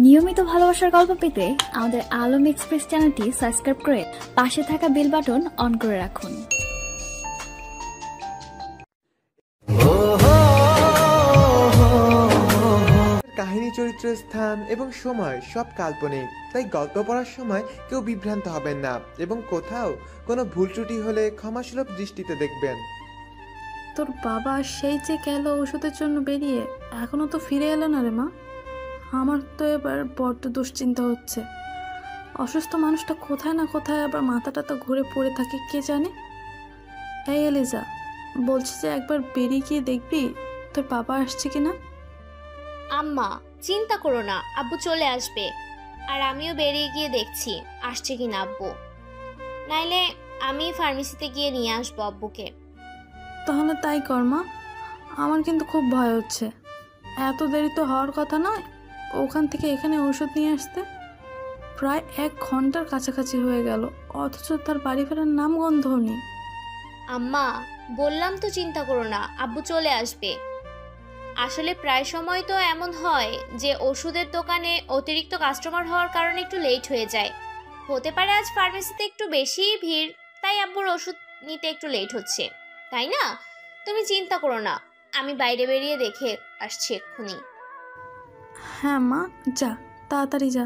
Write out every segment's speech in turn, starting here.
নিয়মিত ভালোবাসার গল্প পেতে আমাদের আলম এক্সপ্রেস চ্যানেলটি সাবস্ক্রাইব করে পাশে থাকা বেল বাটন অন করে রাখুন। কাহিনী, চরিত্র, স্থান এবং সময় সব কাল্পনিক, তাই গল্প পড়ার সময় কেউ বিভ্রান্ত হবেন না এবং কোথাও কোনো ভুল ত্রুটি হলে ক্ষমাসুলভ দৃষ্টিতে দেখবেন। তোর বাবা সেই যে গেল ওষুধের জন্য বেরিয়ে, এখনো তো ফিরে এলো না রে মা। আমার তো এবার বড্ড দুশ্চিন্তা হচ্ছে। অসুস্থ মানুষটা কোথায় না কোথায় আবার মাথাটা তো ঘুরে পড়ে থাকে, কে জানে। এই এলিজা, বলছি যে একবার বেরিয়ে গিয়ে দেখবি তোর বাবা আসছে কিনা। আম্মা চিন্তা করো না, আব্বু চলে আসবে। আর আমিও বেরিয়ে গিয়ে দেখছি আসছে কিনা আব্বু, নাইলে আমি ফার্মেসিতে গিয়ে নিয়ে আসবো আব্বুকে। তাহলে তাই কর মা, আমার কিন্তু খুব ভয় হচ্ছে। এত দেরি তো হওয়ার কথা নয় ওখান থেকে এখানে ওষুধ নিয়ে আসতে। প্রায় 1 ঘন্টার কাছাকাছি হয়ে গেল, অথচ তার বাড়ি ফেরার নাম গন্ধও নেই। আম্মা বললাম তো চিন্তা করো না, আব্বু চলে আসবে। আসলে প্রায় সময় তো এমন হয় যে ওষুধের দোকানে অতিরিক্ত কাস্টমার হওয়ার কারণে একটু লেট হয়ে যায়। হতে পারে আজ ফার্মেসিতে একটু বেশিই ভিড়, তাই আব্বুর ওষুধ নিতে একটু লেট হচ্ছে, তাই না? তুমি চিন্তা করো না, আমি বাইরে বেরিয়ে দেখে আসছি এক্ষুনি। হ্যাঁ মা, যা তাড়াতাড়ি যা।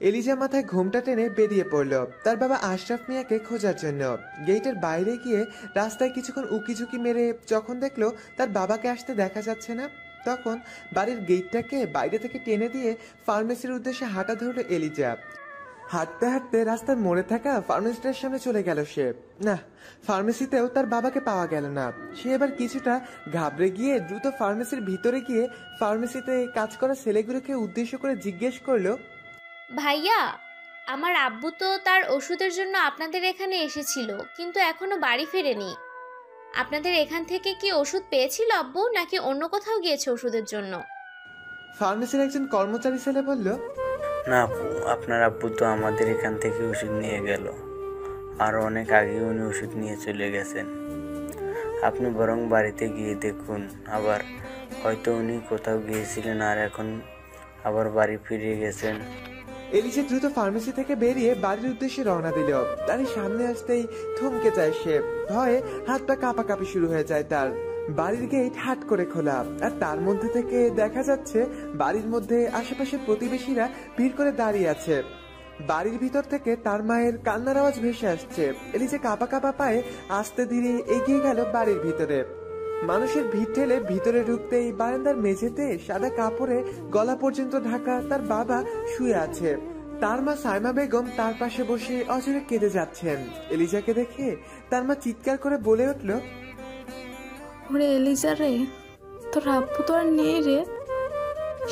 এলিজা মাথায় ঘোমটা টেনে বেরিয়ে পড়ল তার বাবা আশরাফ মিয়াকে খোঁজার জন্য। গেটের বাইরে গিয়ে রাস্তায় কিছুক্ষণ উকিঝুঁকি মেরে যখন দেখলো তার বাবাকে আসতে দেখা যাচ্ছে না, তখন বাড়ির গেটটাকে বাইরে থেকে টেনে দিয়ে ফার্মেসির উদ্দেশ্যে হাঁটা ধরল এলিজা। হাঁটতে হাঁটতে রাস্তার মোড়ে থাকা ফার্মেসিটার সামনে চলে গেল সে। না, ফার্মেসিতেও তার বাবাকে পাওয়া গেল না। সে এবার কিছুটা ঘাবড়ে গিয়ে দ্রুত ফার্মেসির ভিতরে গিয়ে ফার্মেসিতে কাজ করা ছেলেগুলোকে উদ্দেশ্য করে জিজ্ঞেস করলো, ভাইয়া, আমার আব্বু তো তার ওষুধের জন্য আপনাদের এখানে এসেছিল, কিন্তু এখনো বাড়ি ফেরেনি। আপনাদের এখান থেকে কি ওষুধ পেয়েছিল আব্বু, নাকি অন্য কোথাও গিয়েছে ওষুধের জন্য? ফার্মেসির একজন কর্মচারী ছেলে বলল, না আপু, আপনার আব্বু তো আমাদের এখান থেকে ওষুধ নিয়ে গেল, আর অনেক আগে উনি ওষুধ নিয়ে চলে গেছেন। আপনি বরং বাড়িতে গিয়ে দেখুন, আবার হয়তো উনি কোথাও গিয়েছিলেন আর এখন আবার বাড়ি ফিরে গেছেন। এলিজা দ্রুত ফার্মেসি থেকে বেরিয়ে বাড়ির উদ্দেশ্যে রওনা দিল। বাড়ির সামনে আসতেই থমকে যায় সে, ভয়ে হাত পা কাঁপাকাঁপি শুরু হয়ে যায় তার। বাড়ির গেট হাট করে খোলা, আর তার মধ্যে থেকে দেখা যাচ্ছে বাড়ির মধ্যে আশেপাশে প্রতিবেশীরা ভিড় করে দাঁড়িয়ে আছে। বাড়ির ভিতর থেকে তার মায়ের কান্নার আওয়াজ ভেসে আসছে। এলিজা কাঁপা কাঁপা পায়ে আস্তে ধীরে এগিয়ে গেল বাড়ির ভিতরে। মানুষের ভিড় ঠেলে ভিতরে ঢুকতেই বারান্দার মেঝেতে সাদা কাপড়ে গলা পর্যন্ত ঢাকা তার বাবা শুয়ে আছে। তার মা সাইমা বেগম তার পাশে বসে অঝরে কেঁদে যাচ্ছেন। এলিজাকে দেখে তার মা চিৎকার করে বলে উঠল, ওরে এলিজা রে, তোর আব্বু তো আর নেই রে।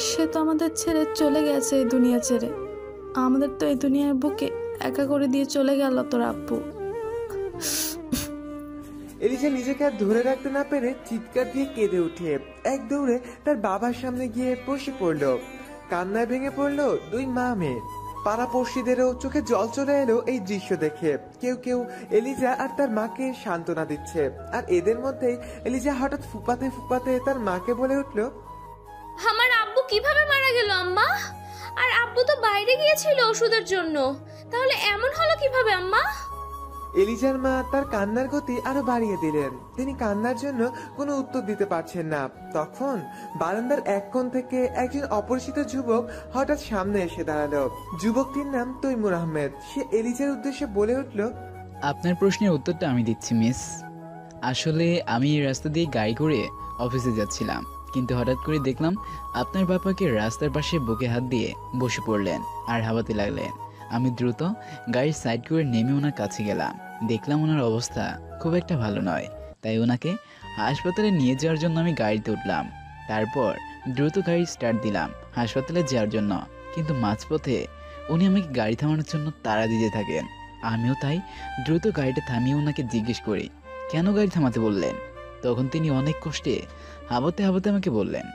সে তো আমাদের ছেড়ে চলে গেছে এই দুনিয়া ছেড়ে। আমাদের তো এই দুনিয়ার বুকে একা করে দিয়ে চলে গেল তোর আব্বু। এলিজা নিজেকে আর ধরে রাখতে না পেরে চিৎকার দিয়ে কেঁদে উঠে এক দৌড়ে তার বাবার সামনে গিয়ে বসে পড়ল। কান্নায় ভেঙে পড়ল দুই মা মেয়ে। পাড়াপড়শিদেরও চোখে জল চলে এলো এই দৃশ্য দেখে। কেউ কেউ এলিজা আর তার মাকে সান্ত্বনা দিচ্ছে, আর এদের মধ্যেই এলিজা হঠাৎ ফুপাতে ফুপাতে তার মাকে বলে উঠল, আমার আব্বু কিভাবে মারা গেল আম্মা? আর আব্বু তো বাইরে গিয়েছিল ওষুধের জন্য, তাহলে এমন হলো কিভাবে আম্মা? এলিজার মা তার কান্নার গতি আরো বাড়িয়ে দিলেন। তিনি কান্নার জন্য কোনো উত্তর দিতে পারছেন না। তখন বারান্দার এক কোণ থেকে একজন অপরিচিত যুবক হঠাৎ সামনে এসে দাঁড়ালো। যুবকটির নাম তৈমুর আহমেদ। সে এলিজার উদ্দেশ্যে বলে উঠল, আপনার প্রশ্নের উত্তরটা আমি দিচ্ছি মিস। আসলে আমি এই রাস্তা দিয়ে গাড়ি করে অফিসে যাচ্ছিলাম, কিন্তু হঠাৎ করে দেখলাম আপনার বাবাকে রাস্তার পাশে বুকে হাত দিয়ে বসে পড়লেন আর হাঁপাতে লাগলেন। আমি দ্রুত গাড়ির সাইড করে নেমে ওনার কাছে গেলাম। দেখলাম ওনার অবস্থা খুব একটা ভালো নয়, তাই ওনাকে হাসপাতালে নিয়ে যাওয়ার জন্য আমি গাড়িতে উঠলাম। তারপর দ্রুত গাড়ি স্টার্ট দিলাম হাসপাতালে যাওয়ার জন্য, কিন্তু মাঝপথে উনি আমাকে গাড়ি থামানোর জন্য তাড়া দিতে থাকেন। আমিও তাই দ্রুত গাড়িটা থামিয়ে ওনাকে জিজ্ঞেস করি, কেন গাড়ি থামাতে বললেন? তখন তিনি অনেক কষ্টে হাঁপাতে হাঁপাতে আমাকে বললেন,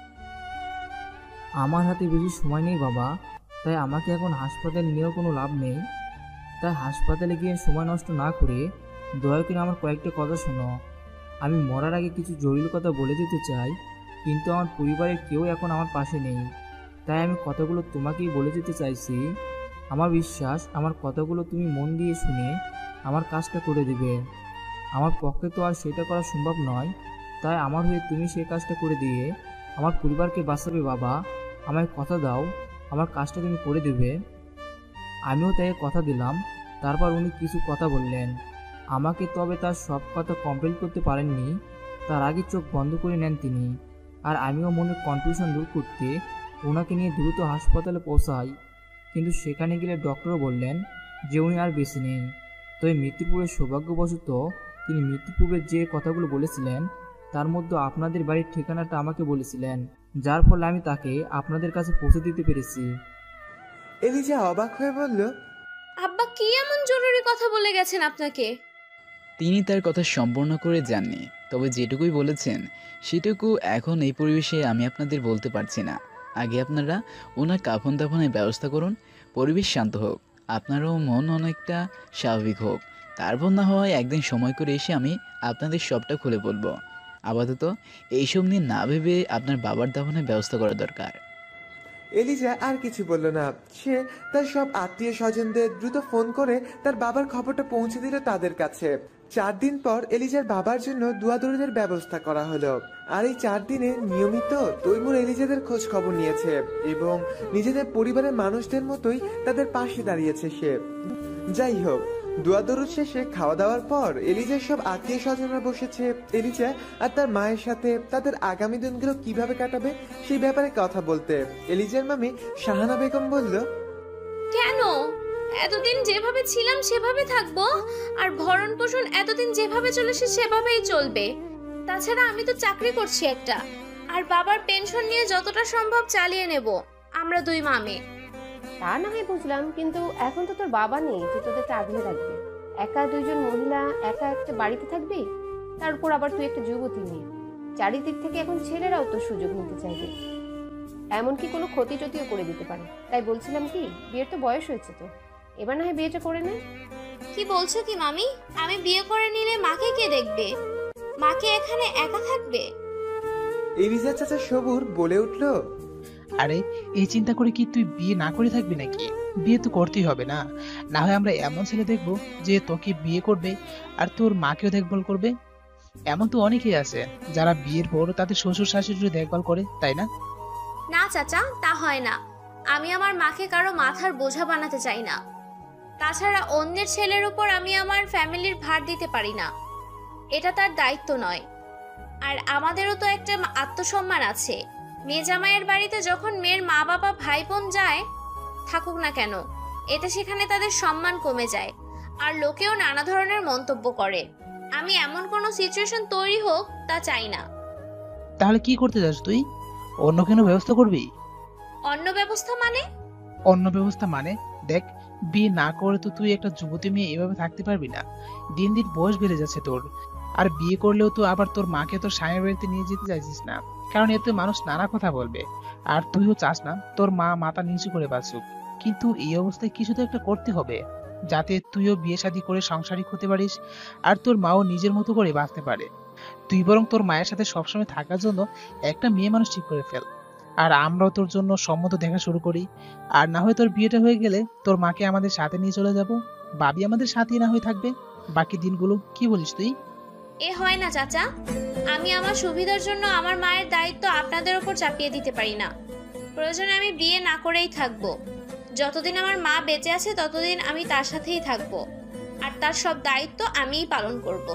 আমার হাতে বেশি সময় নেই বাবা, তাই আমাকে এখন হাসপাতালে নিয়েও কোনো লাভ নেই। তাই হাসপাতালে গিয়ে সময় নষ্ট না করে দয়া করে আমার কয়েকটা কথা শোনো। আমি মরার আগে কিছু জরুরি কথা বলে দিতে চাই, কিন্তু আমার পরিবারের কেউ এখন আমার পাশে নেই। তাই আমি কথাগুলো তোমাকেই বলে যেতে চাইছি। আমার বিশ্বাস আমার কথাগুলো তুমি মন দিয়ে শুনে আমার কাজটা করে দেবে। আমার পক্ষে তো আর সেটা করা সম্ভব নয়, তাই আমার হয়ে তুমি সেই কাজটা করে দিয়ে আমার পরিবারকে বাঁচাবে। বাবা, আমায় কথা দাও, আমার কাজটা তুমি করে দেবে। আমিও তাই কথা দিলাম। তারপর উনি কিছু কথা বললেন আমাকে, তবে তার সব কথা কমপ্লিট করতে পারেননি। তার আগে চোখ বন্ধ করে নেন তিনি। আর আমিও মনের কনফিউশন দূর করতে ওনাকে নিয়ে দ্রুত হাসপাতালে পৌঁছাই। কিন্তু সেখানে গেলে ডক্টরও বললেন যে উনি আর বেঁচে নেই। তবে মৃত্যুপূর্বে সৌভাগ্যবশত তিনি মৃত্যুপূর্বে যে কথাগুলো বলেছিলেন তার মধ্যে আপনাদের বাড়ির ঠিকানাটা আমাকে বলেছিলেন, যার ফলে আমি তাকে আপনাদের কাছে পৌঁছে দিতে পেরেছি। এলিজা অবাক হয়ে বলল, আব্বা কি এমন জরুরি কথা বলে গেছেন আপনাকে? তিনি তার কথা সম্পূর্ণ করে যাননি, তবে যেটুকুই বলেছেন সেটুকু এখন এই পরিবেশে আমি আপনাদের বলতে পারছি না। আগে আপনারা ওনার কাফন দাফনের ব্যবস্থা করুন, পরিবেশ শান্ত হোক, আপনারও মন অনেকটা স্বাভাবিক হোক। তারপর না হয় একদিন সময় করে এসে আমি আপনাদের সবটা খুলে বলবো। আপাতত এইসব নিয়ে না ভেবে আপনার বাবার দাফনের ব্যবস্থা করা দরকার। এলিজা আর কিছু বলল না। সে তার সব আত্মীয় স্বজনদের দ্রুত ফোন করে তার বাবার খবরটা পৌঁছে দিল তাদের কাছে। 4 দিন পর এলিজার বাবার জন্য দোয়া-দরুদের ব্যবস্থা করা হলো। আর এই 4 দিনে নিয়মিত তৈমুর এলিজাদের খোঁজ খবর নিয়েছে এবং নিজেদের পরিবারের মানুষদের মতোই তাদের পাশে দাঁড়িয়েছে সে। যাই হোক, দোয়া-দরুদ শেষে খাওয়া দাওয়ার পর এলিজার সব আত্মীয় স্বজনরা বসেছে এলিজা আর তার মায়ের সাথে তাদের আগামী দিনগুলো কিভাবে কাটাবে সেই ব্যাপারে কথা বলতে। এলিজার মামি শাহানা বেগম বলল, কেন এতদিন যেভাবে ছিলাম সেভাবে থাকবো, আর ভরণ পোষণ এতদিন যেভাবে চলেছে সেভাবেই চলবে। তাছাড়া আমি তো চাকরি করছি একটা, আর বাবার পেনশন নিয়ে যতটা সম্ভব চালিয়ে নেব আমরা 2 মামে। তা না হয় বুঝলাম, কিন্তু এখন তো তোর বাবা নেই যে তোদেরকে আগলে রাখবে। একা 2 জন মহিলা একা একটা বাড়িতে থাকবি, তার উপর আবার তুই একটা যুবতী মেয়ে। চারিদিক থেকে এখন ছেলেরাও তো সুযোগ নিতে চাইবে, এমনকি কোনো ক্ষতি টতিও করে দিতে পারে। তাই বলছিলাম কি, বিয়ের তো বয়স হয়েছে, তো এবার না হয় বিয়েটা করে নে। কি বলছো কি মামি? আমি বিয়ে করে নিলে মাকে কে দেখবে? মাকে এখানে একা থাকবে? এলিজার চাচা সবুর বলে উঠল, আরে এই চিন্তা করে কি তুই বিয়ে না করে থাকবি নাকি? বিয়ে তো করতেই হবে না? না হয় আমরা এমন ছেলে দেখবো যে তোকে বিয়ে করবে আর তোর মাকেও দেখভাল করবে। এমন তো অনেকেই আছে যারা বিয়ের পর তাদের শ্বশুর শাশুড়ি দেখভাল করে, তাই না? না চাচা, তা হয় না। আমি আমার মাকে কারো মাথার বোঝা বানাতে চাই না। তাছাড়া অন্যের ছেলের উপর আমি আমার ফ্যামিলির ভার দিতে পারি না, এটা তার দায়িত্ব নয়। আর আমাদেরও তো একটা আত্মসম্মান আছে। মেয়ে জামাইয়ের বাড়িতে যখন মেয়ের মা বাবা ভাই বোন যায়, থাকুক না কেন, এতে সেখানে তাদের সম্মান কমে যায় আর লোকেও নানা ধরনের মন্তব্য করে। আমি এমন কোনো সিচুয়েশন তৈরি হোক তা চাই না। তাহলে কি করতে চাস তুই? অন্য কোনো ব্যবস্থা করবি? অন্য ব্যবস্থা মানে? অন্য ব্যবস্থা মানে দেখ, বিয়ে না করে তো তুই একটা যুবতী মেয়ে এভাবে থাকতে পারবি না। দিন দিন বয়স বেড়ে যাচ্ছে তোর। আর বিয়ে করলেও তো আবার তোর মাকে তোর স্বামীর বাড়িতে নিয়ে যেতে চাইছিস না, কারণ এতে মানুষ নানা কথা বলবে। আর তুইও চাস না তোর মা মাথা নিচু করে বাঁচুক। কিন্তু এই অবস্থায় কিছু তো একটা করতে হবে, যাতে তুইও বিয়ে শাদী করে সংসারিক হতে পারিস আর তোর মাও নিজের মতো করে বাঁচতে পারে। তুই বরং তোর মায়ের সাথে সবসময় থাকার জন্য একটা মেয়ে মানুষ ঠিক করে ফেল, আর আমরাও তোর জন্য সম্মত দেখা শুরু করি। আর না হয় তোর বিয়েটা হয়ে গেলে তোর মাকে আমাদের সাথে নিয়ে চলে যাব, ভাবি আমাদের সাথেই না হয়ে থাকবে বাকি দিনগুলো। কি বলিস তুই? এ হয় না চাচা, আমি আমার সুবিধার জন্য আমার মায়ের দায়িত্ব আপনাদের উপর চাপিয়ে দিতে পারি না। প্রয়োজনে আমি বিয়ে না করেই থাকবো। যতদিন আমার মা বেঁচে আছে ততদিন আমি তার সাথেই থাকবো, আর তার সব দায়িত্ব আমিই পালন করব।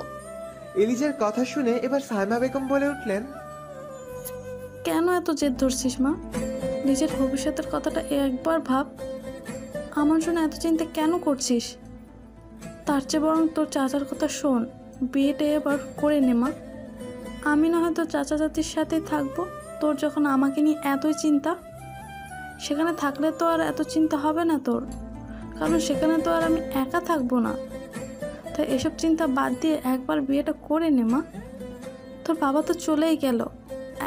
এলিজার কথা শুনে এবার সাইমা বেগম বলে উঠলেন, কেন এত জেদ ধরছিস মা? নিজের ভবিষ্যতের কথাটা একবার ভাব। আমার জন্য এত চিন্তা কেন করছিস? তার চেয়ে বরং তোর চাচার কথা শোন, বিয়েটা এবার করে নে মা। আমি না হয়তো চাচা চাচির সাথেই থাকবো। তোর যখন আমাকে নিয়ে এতই চিন্তা, সেখানে থাকলে তো আর এত চিন্তা হবে না তোর, কারণ সেখানে তো আর আমি একা থাকবো না। তাই এসব চিন্তা বাদ দিয়ে একবার বিয়েটা করে নে মা। তোর বাবা তো চলেই গেল,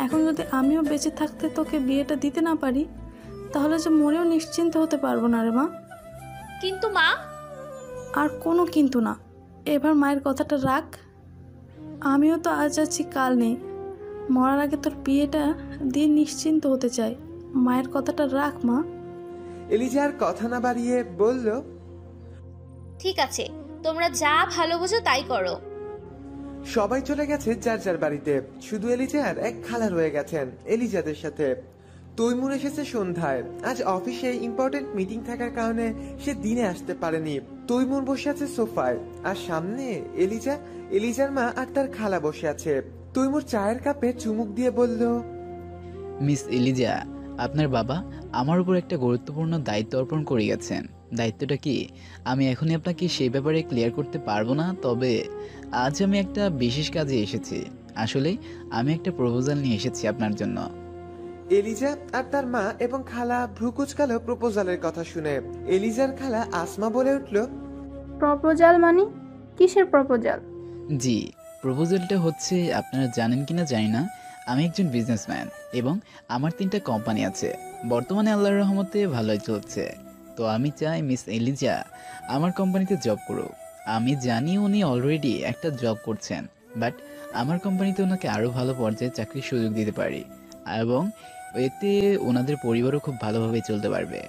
এখন যদি আমিও বেঁচে থাকতে তোকে বিয়েটা দিতে না পারি, তাহলে যে মরেও নিশ্চিন্ত হতে পারবো না রে মা। কিন্তু মা। আর কোনো কিন্তু না, এবার মায়ের কথাটা রাখ। আমিও তো আজ আছি কাল নেই, মরার আগে তোর বিয়েটা দিয়ে নিশ্চিন্ত হতে চাই। মায়ের কথাটা রাখ মা। এলিজা আর কথা না বাড়িয়ে বলল, ঠিক আছে, তোমরা যা ভালো বোঝো তাই করো। সবাই চলে গেছে যার যার বাড়িতে। শুধু এলিজার এক খালা রয়ে গেছেন এলিজাদের সাথে। তৈমুর এসেছে সন্ধ্যায়। আজ অফিসে ইম্পর্টেন্ট মিটিং থাকার কারণে সে দিনে আসতে পারেনি। তৈমুর বসে আছে সোফায়, আর সামনে এলিজার মা আর তার খালা বসে আছে। তৈমুর চায়ের কাপে চুমুক দিয়ে বলল, মিস এলিজা, আপনার বাবা আমার উপর একটা গুরুত্বপূর্ণ দায়িত্ব অর্পণ করে গেছেন। দায়িত্বটা কি আমি এখনই আপনাকে সেই ব্যাপারে ক্লিয়ার করতে পারবো না, তবে আজ আমি একটা বিশেষ কাজে এসেছি। আসলে আমি একটা প্রপোজাল নিয়ে এসেছি আপনার জন্য। এলিজা আর তার মা এবং খালা ভ্রুকুচকালো প্রপোজালের কথা শুনে। এলিজার খালা আসমা বলে উঠল, প্রপোজাল মানে কিসের প্রপোজাল? জি, প্রপোজালটা হচ্ছে, আপনারা জানেন কিনা জানি না, আমি একজন বিজনেসম্যান এবং আমার 3টা কোম্পানি আছে। বর্তমানে আল্লাহর রহমতে ভালোই চলছে। তো আমি চাই মিস এলিজা আমার কোম্পানিতে জব করুক। আমি জানি উনি অলরেডি একটা জব করছেন, বাট আমার কোম্পানিতে ওনাকে আরও ভালো পর্যায়ে চাকরির সুযোগ দিতে পারি এবং এতে ওনাদের পরিবারও খুব ভালোভাবে চলতে পারবে।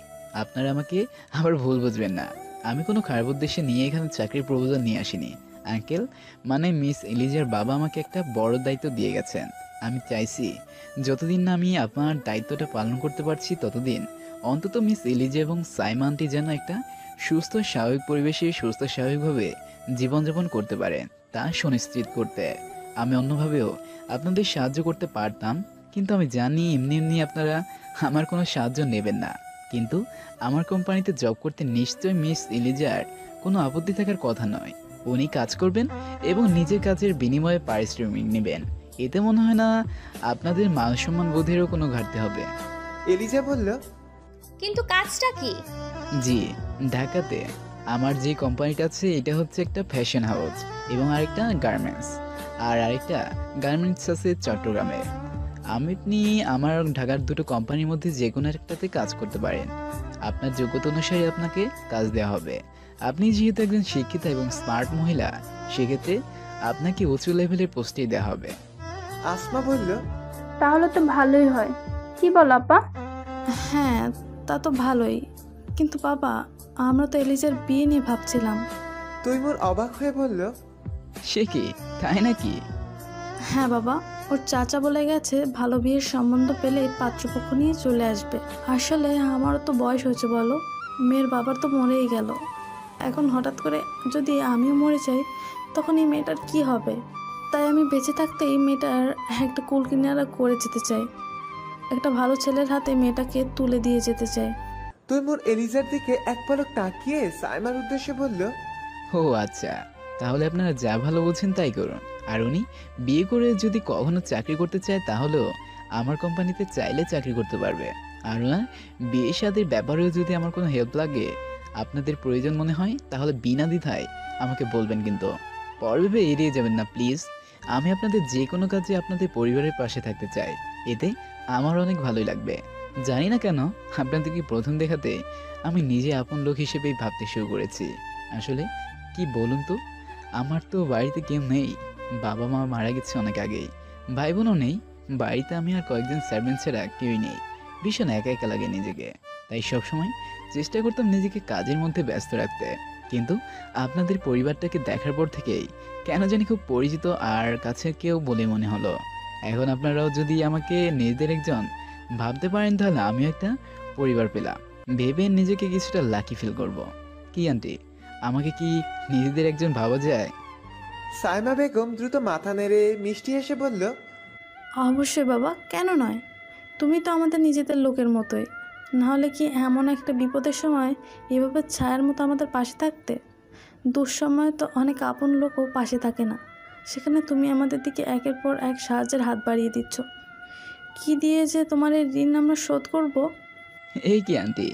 আপনারা আমাকে আবার ভুল বুঝবেন না, আমি কোনো খারাপ উদ্দেশ্যে নিয়ে এখানে চাকরির প্রপোজাল নিয়ে আসিনি। আঙ্কেল, মানে মিস এলিজার বাবা আমাকে একটা বড় দায়িত্ব দিয়ে গেছেন। আমি চাইছি যতদিন না আমি আপনার দায়িত্বটা পালন করতে পারছি ততদিন অন্তত মিস এলিজা এবং সাইমা আন্টি যেন একটা সুস্থ স্বাভাবিক পরিবেশে সুস্থ স্বাভাবিকভাবে জীবনযাপন করতে পারেন, তা সুনিশ্চিত করতে আমি অন্যভাবেও আপনাদের সাহায্য করতে পারতাম। কিন্তু আমি জানি এমনি এমনি আপনারা আমার কোনো সাহায্য নেবেন না। কিন্তু আমার কোম্পানিতে জব করতে নিশ্চয় মিস এলিজার কোনো আপত্তি থাকার কথা নয়। উনি কাজ করবেন এবং নিজের কাজের বিনিময়ে পারিশ্রমিক নেবেন। এতে মনে হয় না আপনাদের মান সম্মান বোধেরও কোনো ঘাটতি হবে। এলিজা বলল, কিন্তু কাজটা কি? জি, ঢাকাতে আমার যে কোম্পানিটা আছে এটা হচ্ছে একটা ফ্যাশন হাউস এবং আরেকটা গার্মেন্টস, আর আরেকটা গার্মেন্টস আছে চট্টগ্রামে। আপনি আমার ঢাকার 2টো কোম্পানির মধ্যে যে কোনো একটাতে কাজ করতে পারেন। আপনার যোগ্যতা অনুসারে আপনাকে কাজ দেওয়া হবে। আপনি যেহেতু একজন শিক্ষিত এবং স্মার্ট মহিলা, সেক্ষেত্রে আপনাকে উঁচু লেভেলের পোস্টে দেওয়া হবে। আসমা বলল, তাহলে তো ভালোই হয়, কি বল আপা? হ্যাঁ, তা তো ভালোই, কিন্তু বাবা আমরা তো এলিজার বিয়ে নিয়ে ভাবছিলাম। তৈমুর অবাক হয়ে বলল, সে কি, তাই নাকি? হ্যাঁ বাবা, ওর চাচা বলে গেছে ভালো বিয়ের সম্বন্ধ পেলে পাত্রপক্ষ নিয়ে চলে আসবে। আসলে আমারও তো বয়স হয়েছে বলো, মেয়ের বাবার তো মরেই গেল। এখন হঠাৎ করে যদি আমিও মরে যাই তখন এই মেয়েটার কি হবে? তাই আমি বেঁচে থাকতে এই মেয়েটার একটা কুল কিনারা করে যেতে চাই, একটা ভালো ছেলের হাতে মেয়েটাকে তুলে দিয়ে যেতে চাই। তৈমুর এলিজার দিকে এক পলক তাকিয়ে সাইমার উদ্দেশ্যে বলল, ও আচ্ছা, তাহলে আপনারা যা ভালো বলছেন তাই করুন। আর উনি বিয়ে করে যদি কখনো চাকরি করতে চায় তাহলেও আমার কোম্পানিতে চাইলে চাকরি করতে পারবে। আর ওনার বিয়ে শাদীর ব্যাপারেও যদি আমার কোনো হেল্প লাগে, আপনাদের প্রয়োজন মনে হয়, তাহলে বিনা দ্বিধায় আমাকে বলবেন, কিন্তু পরবে এড়িয়ে যাবেন না প্লিজ। আমি আপনাদের যে কোনো কাজে আপনাদের পরিবারের পাশে থাকতে চাই, এতে আমার অনেক ভালোই লাগবে। জানি না কেন আপনাদেরকে প্রথম দেখাতে আমি নিজে আপন লোক হিসেবেই ভাবতে শুরু করেছি। আসলে কি বলুন তো, আমার তো বাড়িতে কেউ নেই, বাবা মা মারা গেছে অনেক আগেই, ভাই বোনও নেই। বাড়িতে আমি আর কয়েকজন সার্ভেন্ট ছাড়া কেউই নেই। ভীষণ একা একা লাগে নিজেকে, তাই সবসময় চেষ্টা করতাম নিজেকে কাজের মধ্যে ব্যস্ত রাখতে। কিন্তু আপনাদের পরিবারটাকে দেখার পর থেকেই কেন জানি খুব পরিচিত আর কাছে কেউ বলে মনে হলো। এখন আপনারাও যদি আমাকে নিজেদের একজন ভাবতে পারেন তাহলে আমিও একটা পরিবার পেলাম ভেবে নিজেকে কিছুটা লাকি ফিল করব। কি আন্টি, আমাকে কি নিজেদের একজন ভাবা যায়? সাইমা বেগম দ্রুত মাথা নেড়ে মিষ্টি এসে বলল, অবশ্যই বাবা, কেন নয়? তুমি তো আমাদের নিজেদের লোকের মতোই, নাহলে কি এমন একটা বিপদের সময় এভাবে ছায়ার মতো আমাদের পাশে থাকতে? দুঃসময়ে তো অনেক আপন লোকও পাশে থাকে না, সেখানে তুমি আমাদের দিকে একের পর এক সাহায্যের হাত বাড়িয়ে দিচ্ছ। কি দিয়ে যে তোমার এই ঋণ আমরা শোধ করব? এই কি আন্টি,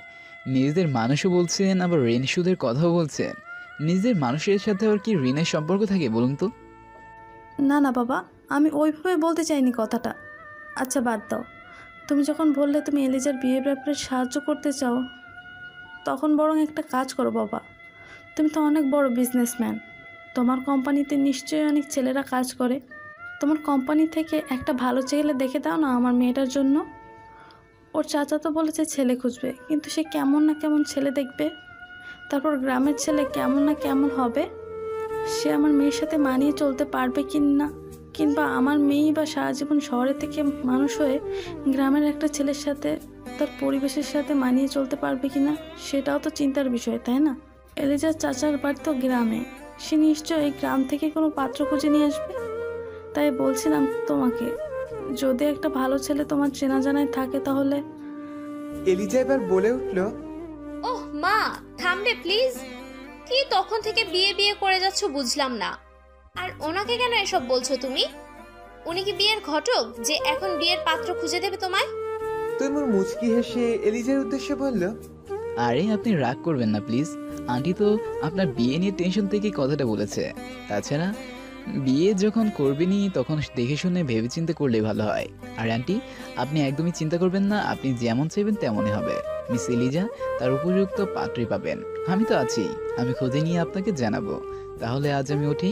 নিজেদের মানুষও বলছেন আবার ঋণ সুদের কথাও বলছেন। নিজের মানুষের সাথে আর কি ঋণের সম্পর্ক থাকে বলুন তো? না না বাবা, আমি ওইভাবে বলতে চাইনি কথাটা। আচ্ছা বাদ দাও, তুমি যখন বললে তুমি এলিজার বিয়ের ব্যাপারে সাহায্য করতে চাও, তখন বরং একটা কাজ করো বাবা। তুমি তো অনেক বড় বিজনেসম্যান, তোমার কোম্পানিতে নিশ্চয়ই অনেক ছেলেরা কাজ করে। তোমার কোম্পানি থেকে একটা ভালো ছেলে দেখে দাও না আমার মেয়েটার জন্য। ওর চাচা তো বলেছে ছেলে খুঁজবে, কিন্তু সে কেমন না কেমন ছেলে দেখবে। তারপর গ্রামের ছেলে কেমন না কেমন হবে, সে আমার মেয়ের সাথে মানিয়ে চলতে পারবে কি না, কিংবা আমার মেয়েই বা সারা জীবন শহরে থেকে মানুষ হয়ে গ্রামের একটা ছেলের সাথে তার পরিবেশের সাথে মানিয়ে চলতে পারবে কি না, সেটাও তো চিন্তার বিষয়, তাই না? এলিজার চাচার বাড়ি তো গ্রামে, সে নিশ্চয়ই গ্রাম থেকে কোনো পাত্র খুঁজে নিয়ে আসবে। তাই বলছিলাম তোমাকে, যদি একটা ভালো ছেলে তোমার চেনা জানায় থাকে তাহলে। এলিজা এবার বলে উঠল, ওহ মা, থামবে প্লিজ। কি তখন থেকে বিয়ে বিয়ে করে যাচ্ছ বুঝলাম না। আর ওনাকে কেন এসব বলছো তুমি? উনি কি বিয়ের ঘটক যে এখন বিয়ের পাত্র খুঁজে দেবে তোমায়? তৈমুর মুচকি হেসে এলিজার উদ্দেশ্যে বলল, আরে আপনি রাগ করবেন না প্লিজ, আন্টি তো আপনার বিয়ে নিয়ে টেনশন থেকে কথাটা বলেছে। তাছাড়া বিয়ে যখন করবেনই তখন দেখে শুনে ভেবেচিন্তে করলেই ভালো হয়। আর আন্টি, আপনি একদমই চিন্তা করবেন না, আপনি যেমন চাইবেন তেমনই হবে। মিস এলিজা তার উপযুক্ত পাত্রই পাবেন, আমি তো আছি, আমি খুঁজে নিয়ে আপনাকে জানাবো। তাহলে আজ আমি উঠি,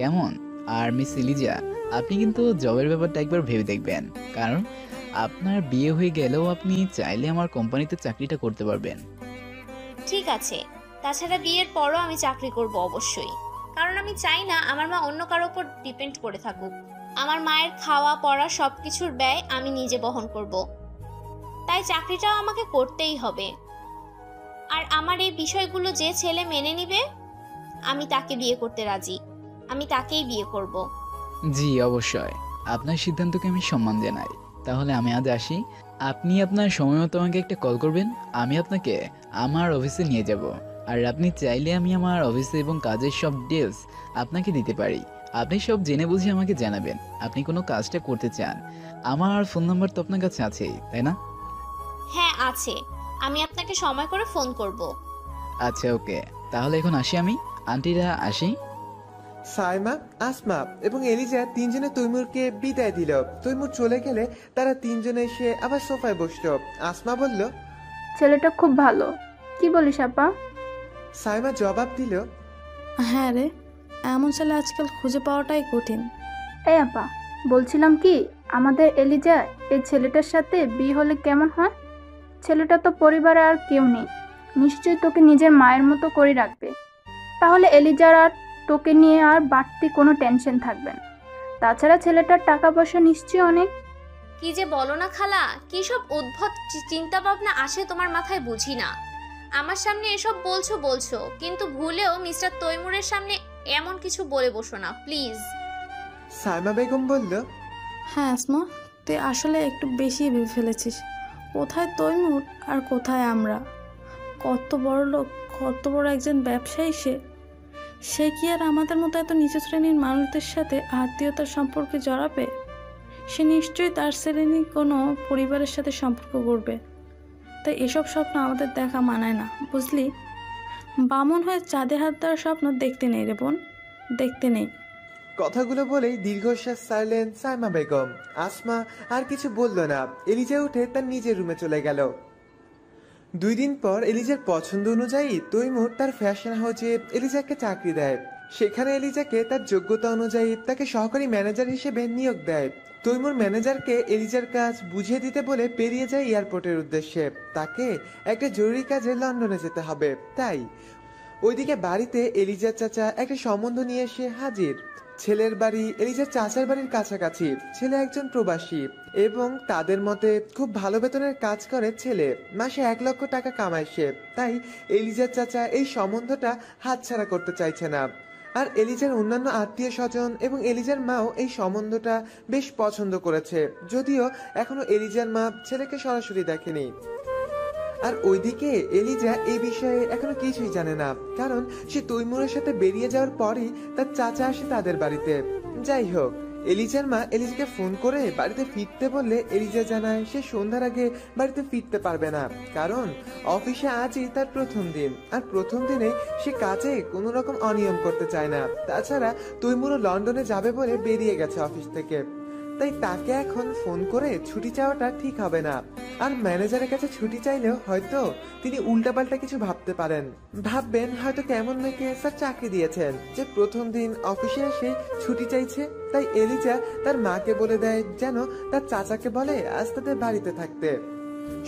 কেমন? আর মিস এলিজা, আপনি কিন্তু জবের ব্যাপারটা একবার ভেবে দেখবেন, কারণ আপনার বিয়ে হয়ে গেলেও আপনি চাইলে আমার কোম্পানিতে চাকরিটা করতে পারবেন। ঠিক আছে, তাছাড়া বিয়ের পরও আমি চাকরি করব অবশ্যই, কারণ আমি চাই না আমার মা অন্য কারো উপর ডিপেন্ড করে থাকুক। আমার মায়ের খাওয়া পড়া সবকিছুর ব্যয় আমি নিজে বহন করব, তাই চাকরিটাও আমাকে করতেই হবে। আর আমার এই বিষয়গুলো যে ছেলে মেনে নিবে, আমি তাকে বিয়ে করতে রাজি, আমি তাকেই বিয়ে করব। জি অবশ্যই, আপনার সিদ্ধান্তকে আমি সম্মান জানাই। তাহলে আমি আজ আসি, আপনি আপনার সময় মতো আমাকে একটা কল করবেন, আমি আপনাকে আমার অফিসে নিয়ে যাব। আর আপনি চাইলে আমি আমার অফিসে এবং কাজের সব ডিটেলস আপনাকে দিতে পারি, আপনি সব জেনে বুঝে আমাকে জানাবেন আপনি কোনো কাজটা করতে চান। আমার ফোন নাম্বার তো আপনার কাছে আছেই, তাই না? হ্যাঁ আছে, আমি আপনাকে সময় করে ফোন করব। আচ্ছা ওকে, তাহলে এখন আসি আমি, আন্টিরা আসি। সাইমা, আসমা এবং এলিজা তিনজনে তৈমুরকে বিদায় দিল। তৈমুর চলে গেলে তারা তিনজনে এসে আবার সোফায় বসলো। আসমা বলল, ছেলেটা খুব ভালো, কি বলিস আপা? সাইমা জবাব দিল, হ্যাঁ রে, এমন ছেলে আজকাল খুঁজে পাওয়াটাই কঠিন। এই আপা, বলছিলাম কি, আমাদের এলিজা এই ছেলেটার সাথে বিয়ে হলে কেমন হয়? ছেলেটা তো পরিবারে আর কেউ নেই, নিশ্চয়ই তোকে নিজের মায়ের মতো করে রাখবে। তাহলে এলিজার আর তোকে নিয়ে আর বাড়তি কোনো টেনশন থাকবে না। তাছাড়া ছেলেটার টাকা পয়সা নিশ্চয়ই অনেক। কি যে বলো না খালা, কি সব উদ্ভট চিন্তা ভাবনা আসে তোমার মাথায় বুঝি না। আমার সামনে এসব বলছো, কিন্তু ভুলেও মিস্টার তৈমুরের সামনে এমন কিছু বলে বসো না প্লিজ। সাইমা বেগম বলল, হ্যাঁ আসমা, তুই আসলে একটু বেশি ভেবে ফেলেছিস। কোথায় তৈমুর আর কোথায় আমরা? কত বড় লোক, কত বড় একজন ব্যবসায়ী সে কি আর আমাদের মতো এত নিচু শ্রেণীর মানুষদের সাথে আত্মীয়তার সম্পর্কে জড়াবে? সে নিশ্চয়ই তার শ্রেণীর কোনো পরিবারের সাথে সম্পর্ক করবে। তাই এসব স্বপ্ন আমাদের দেখা মানায় না, বুঝলি? বামন হয়ে চাঁদে হাত দেওয়ার স্বপ্ন দেখতে নেই রে বোন, দেখতে নেই। কথাগুলো বলেই দীর্ঘশ্বাস ছাড়লেন সাইমা বেগম। আসমা আর কিছু বলল না, এলিজা উঠে তার নিজের রুমে চলে গেল। 2 দিন পর এলিজার পছন্দ অনুযায়ী তৈমুর তার ফ্যাশন হাউসে এলিজাকে চাকরি দেয়। সেখানে এলিজাকে তার যোগ্যতা অনুযায়ী তাকে সহকারী ম্যানেজার হিসেবে নিয়োগ দেয়। তৈমুর ম্যানেজারকে এলিজার কাজ বুঝিয়ে দিতে বলে বেরিয়ে যায় এয়ারপোর্টের উদ্দেশ্যে। তাকে একটা জরুরি কাজে লন্ডনে যেতে হবে, তাই ওইদিকে বাড়িতে এলিজার চাচা একটা সম্বন্ধ নিয়ে এসে হাজির। ছেলের বাড়ি এলিজার চাচার বাড়ির কাছাকাছি। ছেলে একজন প্রবাসী এবং তাদের মতে খুব ভালো বেতনের কাজ করে ছেলে, মাসে 1 লক্ষ টাকা কামায় সে। তাই এলিজার চাচা এই সম্বন্ধটা হাতছাড়া করতে চাইছে না। আর এলিজার অন্যান্য আত্মীয় স্বজন এবং এলিজার মাও এই সম্বন্ধটা বেশ পছন্দ করেছে, যদিও এখনো এলিজার মা ছেলেকে সরাসরি দেখেনি। আর ওইদিকে এলিজা এই বিষয়ে এখনো কিছুই জানে না, কারণ সে তৈমুরের সাথে বেরিয়ে যাওয়ার পরই তার চাচা আসে তাদের বাড়িতে। যাই হোক, এলিজার মা এলিজাকে ফোন করে বাড়িতে ফিরতে বললে এলিজা জানায় সে সন্ধ্যার আগে বাড়িতে ফিরতে পারবে না, কারণ অফিসে আজই তার প্রথম দিন। আর প্রথম দিনে সে কাজে কোনো রকম অনিয়ম করতে চায় না। তাছাড়া তৈমুরও লন্ডনে যাবে বলে বেরিয়ে গেছে অফিস থেকে, তাই তাকে এখন ফোন করে ছুটি চাওয়াটা ঠিক হবে না। আর ম্যানেজারের কাছে ছুটি চাইলেও হয়তো তিনি উল্টাপাল্টা কিছু ভাবতে পারেন, ভাববেন হয়তো কেমন মেয়েকে স্যার চাকরি দিয়েছেন যে প্রথম দিন অফিসে এসে ছুটি চাইছে। তাই এলিজা তার মাকে বলে দেয় যেন তার চাচাকে বলে আজ তাদের বাড়িতে থাকতে।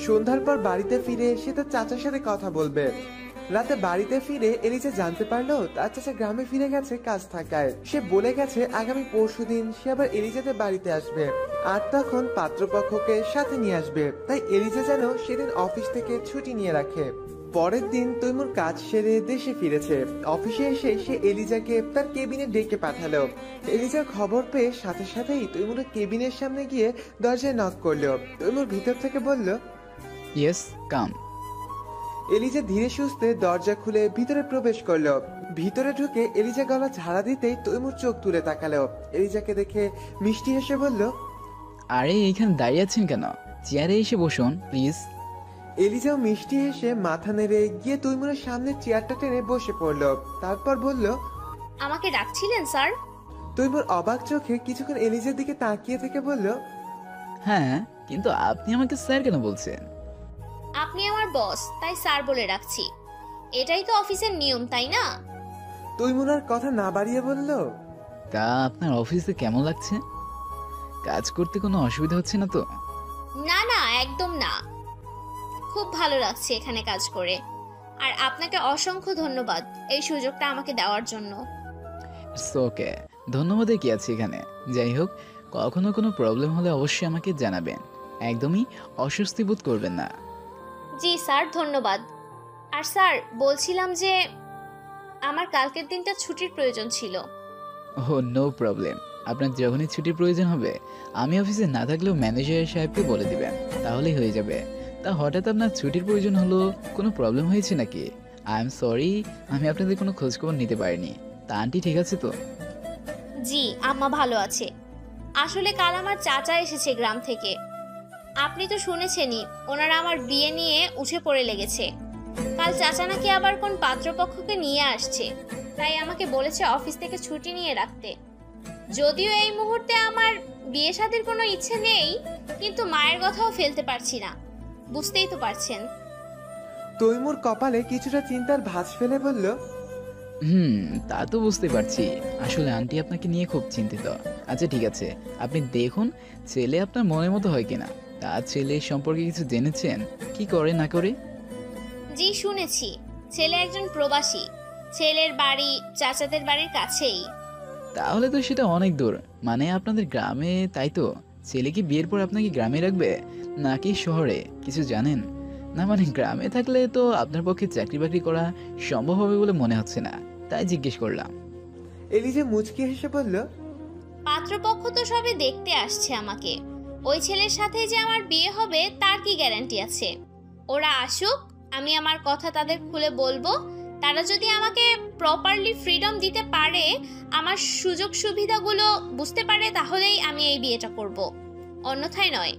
সন্ধ্যার পর বাড়িতে ফিরে সে তার চাচার সাথে কথা বলবে। রাতে বাড়িতে ফিরে এলিজা জানতে পারলো তার চাচা গ্রামে ফিরে গেছে কাজ থাকায়। সে বলে গেছে আগামী পরশুদিন সে আবার এলিজাদের বাড়িতে আসবে আর তখন পাত্রপক্ষকে সাথে নিয়ে আসবে। তাই এলিজা যেন সেদিন অফিস থেকে ছুটি নিয়ে রাখে। পরের দিন তৈমুর কাজ সেরে দেশে ফিরেছে। অফিসে এসে সে এলিজাকে তার কেবিনে ডেকে পাঠালো। এলিজার খবর পেয়ে সাথে সাথেই তৈমুরের কেবিনের সামনে গিয়ে দরজায় নক করলো। তৈমুর ভিতর থেকে বলল, ইয়েস কাম। এলিজা ধীরে সুস্থে দরজা খুলে ভিতরে প্রবেশ করলো। ভিতরে ঢুকে এলিজা গলা ঝাড়া দিতেই তৈমুর চোখ তুলে তাকালো। এলিজাকে দেখে মিষ্টি হেসে বলল, আরে এইখানে দাঁড়িয়ে আছেন কেন? চেয়ারে এসে বসুন প্লিজ। এলিজাও মিষ্টি হেসে মাথা নেড়ে গিয়ে তৈমুরের সামনে চেয়ারটা টেনে বসে পড়লো। তারপর বলল, আমাকে ডাকছিলেন স্যার? তৈমুর অবাক চোখে কিছুক্ষণ এলিজার দিকে তাকিয়ে থেকে বলল, হ্যাঁ, কিন্তু আপনি আমাকে স্যার কেন বলছেন? আপনি আমার বস, তাই স্যার বলে রাখছি। এটাই তো অফিসের নিয়ম, তাই না? তৈমুর আর কথা না বাড়িয়ে বলল, তা আপনার অফিসে কেমন লাগছে? কাজ করতে কোনো অসুবিধা হচ্ছে না তো? না না, একদম না, খুব ভালো লাগছে এখানে কাজ করে। আর আপনাকে অসংখ্য ধন্যবাদ এই সুযোগটা আমাকে দেওয়ার জন্য। ওকে, ধন্যবাদের কি আছে এখানে। যাই হোক, কখনো কোনো প্রবলেম হলে অবশ্যই আমাকে জানাবেন। একদমই অস্বস্তি বোধ করবেন না। জি স্যার, ধন্যবাদ। আর স্যার, বলছিলাম যে আমার কালকের দিনটা ছুটির প্রয়োজন ছিল। ও নো প্রবলেম, আপনার যখনই ছুটির প্রয়োজন হবে আমি অফিসে না থাকলেও ম্যানেজার সাহেবকে বলে দিবেন, তাহলেই হয়ে যাবে। তা হঠাৎ আপনার ছুটির প্রয়োজন হলো, কোনো প্রবলেম হয়েছে নাকি? আই এম সরি, আমি আপনাদের কোনো খোঁজখবর নিতে পারিনি। তা আন্টি ঠিক আছে তো? জি, আম্মা ভালো আছে। আসলে কাল আমার চাচা এসেছে গ্রাম থেকে। আপনি তো শুনেছেনই, ওনারা আমার বিয়ে নিয়ে উঠে পড়ে লেগেছে। কাল চাচা নাকি আবার কোন পাত্রপক্ষকে নিয়ে আসছে, তাই আমাকে বলেছে অফিস থেকে ছুটি নিয়ে রাখতে। যদিও এই মুহূর্তে আমার বিয়ে শাদীর কোনো ইচ্ছে নেই, কিন্তু মায়ের কথাও ফেলতে পারছি না, বুঝতেই তো পারছেন। তৈমুর কপালে কিছুটা চিন্তার ভাঁজ ফেলে বলল, তা তো বুঝতে পারছি। আসলে আন্টি আপনাকে নিয়ে খুব চিন্তিত। আচ্ছা ঠিক আছে, আপনি দেখুন ছেলে আপনার মনের মতো হয় কিনা। তার ছেলে সম্পর্কে কিছু জেনেছেন, কি করে না করে? জি শুনেছি, ছেলে একজন প্রবাসী। ছেলের বাড়ি চাচাদের বাড়ির কাছেই। তাহলে তো সেটা অনেক দূর, মানে আপনাদের গ্রামে, তাই তো? ছেলে কি বিয়ের পর আপনাকে গ্রামে রাখবে নাকি শহরে, কিছু জানেন? না মানে গ্রামে থাকলে তো আপনার পক্ষে চাকরি বাকরি করা সম্ভব হবে বলে মনে হচ্ছে না, তাই জিজ্ঞেস করলাম। এলিজা মুচকি হেসে বলল, পাত্রপক্ষ তো সবে দেখতে আসছে আমাকে। ওই ছেলের সাথে যে আমার বিয়ে হবে তার কি গ্যারান্টি আছে? ওরা আসুক, আমি আমার কথা তাদের খুলে বলবো। তারা যদি আমাকে প্রপারলি ফ্রিডম দিতে পারে, আমার সুযোগ সুবিধাগুলো বুঝতে পারে, তাহলেই আমি এই বিয়েটা করব, অন্যথায় নয়।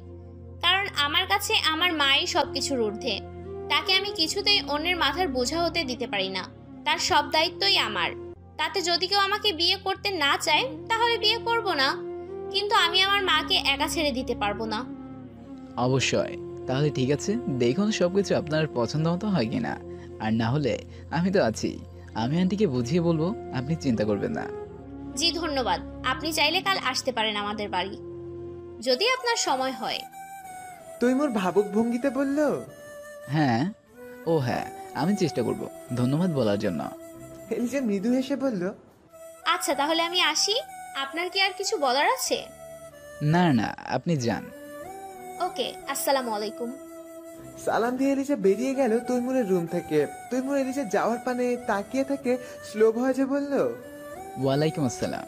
কারণ আমার কাছে আমার মাই সবকিছুর ঊর্ধ্বে। তাকে আমি কিছুতেই অন্যের মাথার বোঝা হতে দিতে পারি না। তার সব দায়িত্বই আমার। তাতে যদি কেউ আমাকে বিয়ে করতে না চায় তাহলে বিয়ে করব না, কিন্তু আমি আমার মাকে একা ছেড়ে দিতে পারবো না। অবশ্যই, তাহলে ঠিক আছে, দেখুন সবকিছু আপনার পছন্দ মতো হয় কিনা। আর না হলে আমি তো আছি, আমি আন্টিকে বুঝিয়ে বলবো, আপনি চিন্তা করবেন না। জি ধন্যবাদ। আপনি চাইলে কাল আসতে পারেন আমাদের বাড়ি, যদি আপনার সময় হয়। তৈমুর ভাবুক ভঙ্গিতে বলল, হ্যাঁ, ও হ্যাঁ, আমি চেষ্টা করব। ধন্যবাদ বলার জন্য। এলিজা মৃদু হেসে বলল, আচ্ছা তাহলে আমি আসি। আপনার কি আর কিছু বলার আছে? না না, আপনি যান। ওকে, আসসালামু আলাইকুম। সালাম দিয়ে এলিজা বেরিয়ে গেল তৈমুরের রুম থেকে। তৈমুর এলিজা যাওয়ার পানে তাকিয়ে থাকে স্লো ভয়েসে বলল, ওয়ালাইকুম আসসালাম।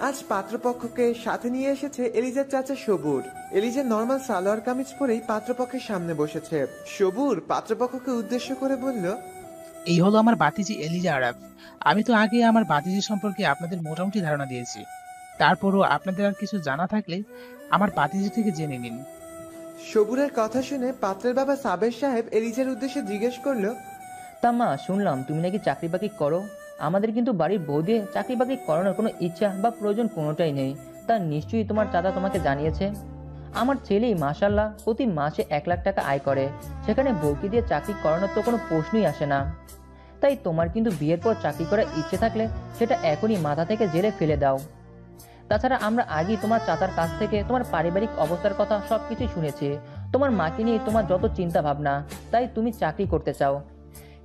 আজ পাত্রপক্ষকে সাথে নিয়ে এসেছে এলিজার চাচা সবুর। এলিজা নর্মাল সালোয়ার কামিজ পরেই পাত্রপক্ষের সামনে বসেছে। সবুর পাত্রপক্ষকে উদ্দেশ্য করে বলল, এই হলো আমার বাতিজি এলিজা আরাফ। আমি তো আগে আমার বাতিজি সম্পর্কে আপনাদের মোটামুটি ধারণা দিয়েছি, তারপরও আপনাদের আর কিছু জানা থাকলে আমার বাতিজি থেকে জেনে নিন। সবুরের কথা শুনে পাত্রের বাবা সাবের সাহেব এলিজার উদ্দেশ্যে জিজ্ঞেস করলো, তা মা, শুনলাম তুমি নাকি চাকরি বাকরি করো। আমাদের কিন্তু বাড়ির বৌদি চাকরি বাকরি করানোর কোনো ইচ্ছা বা প্রয়োজন কোনোটাই নেই। তা নিশ্চয়ই তোমার চাচা তোমাকে জানিয়েছে। আমার ছেলেই মাশাল্লাহ প্রতি মাসে 1 লাখ টাকা আয় করে, সেখানে বউকে দিয়ে চাকরি করানোর তো কোনো প্রশ্নই আসে না। তাই তোমার কিন্তু বিয়ের পর চাকরি করার ইচ্ছে থাকলে সেটা এখনই মাথা থেকে জেলে ফেলে দাও। তাছাড়া আমরা আগেই তোমার চাচার কাছ থেকে তোমার পারিবারিক অবস্থার কথা সবকিছু শুনেছি। তোমার মাকে নিয়ে তোমার যত চিন্তা ভাবনা, তাই তুমি চাকরি করতে চাও।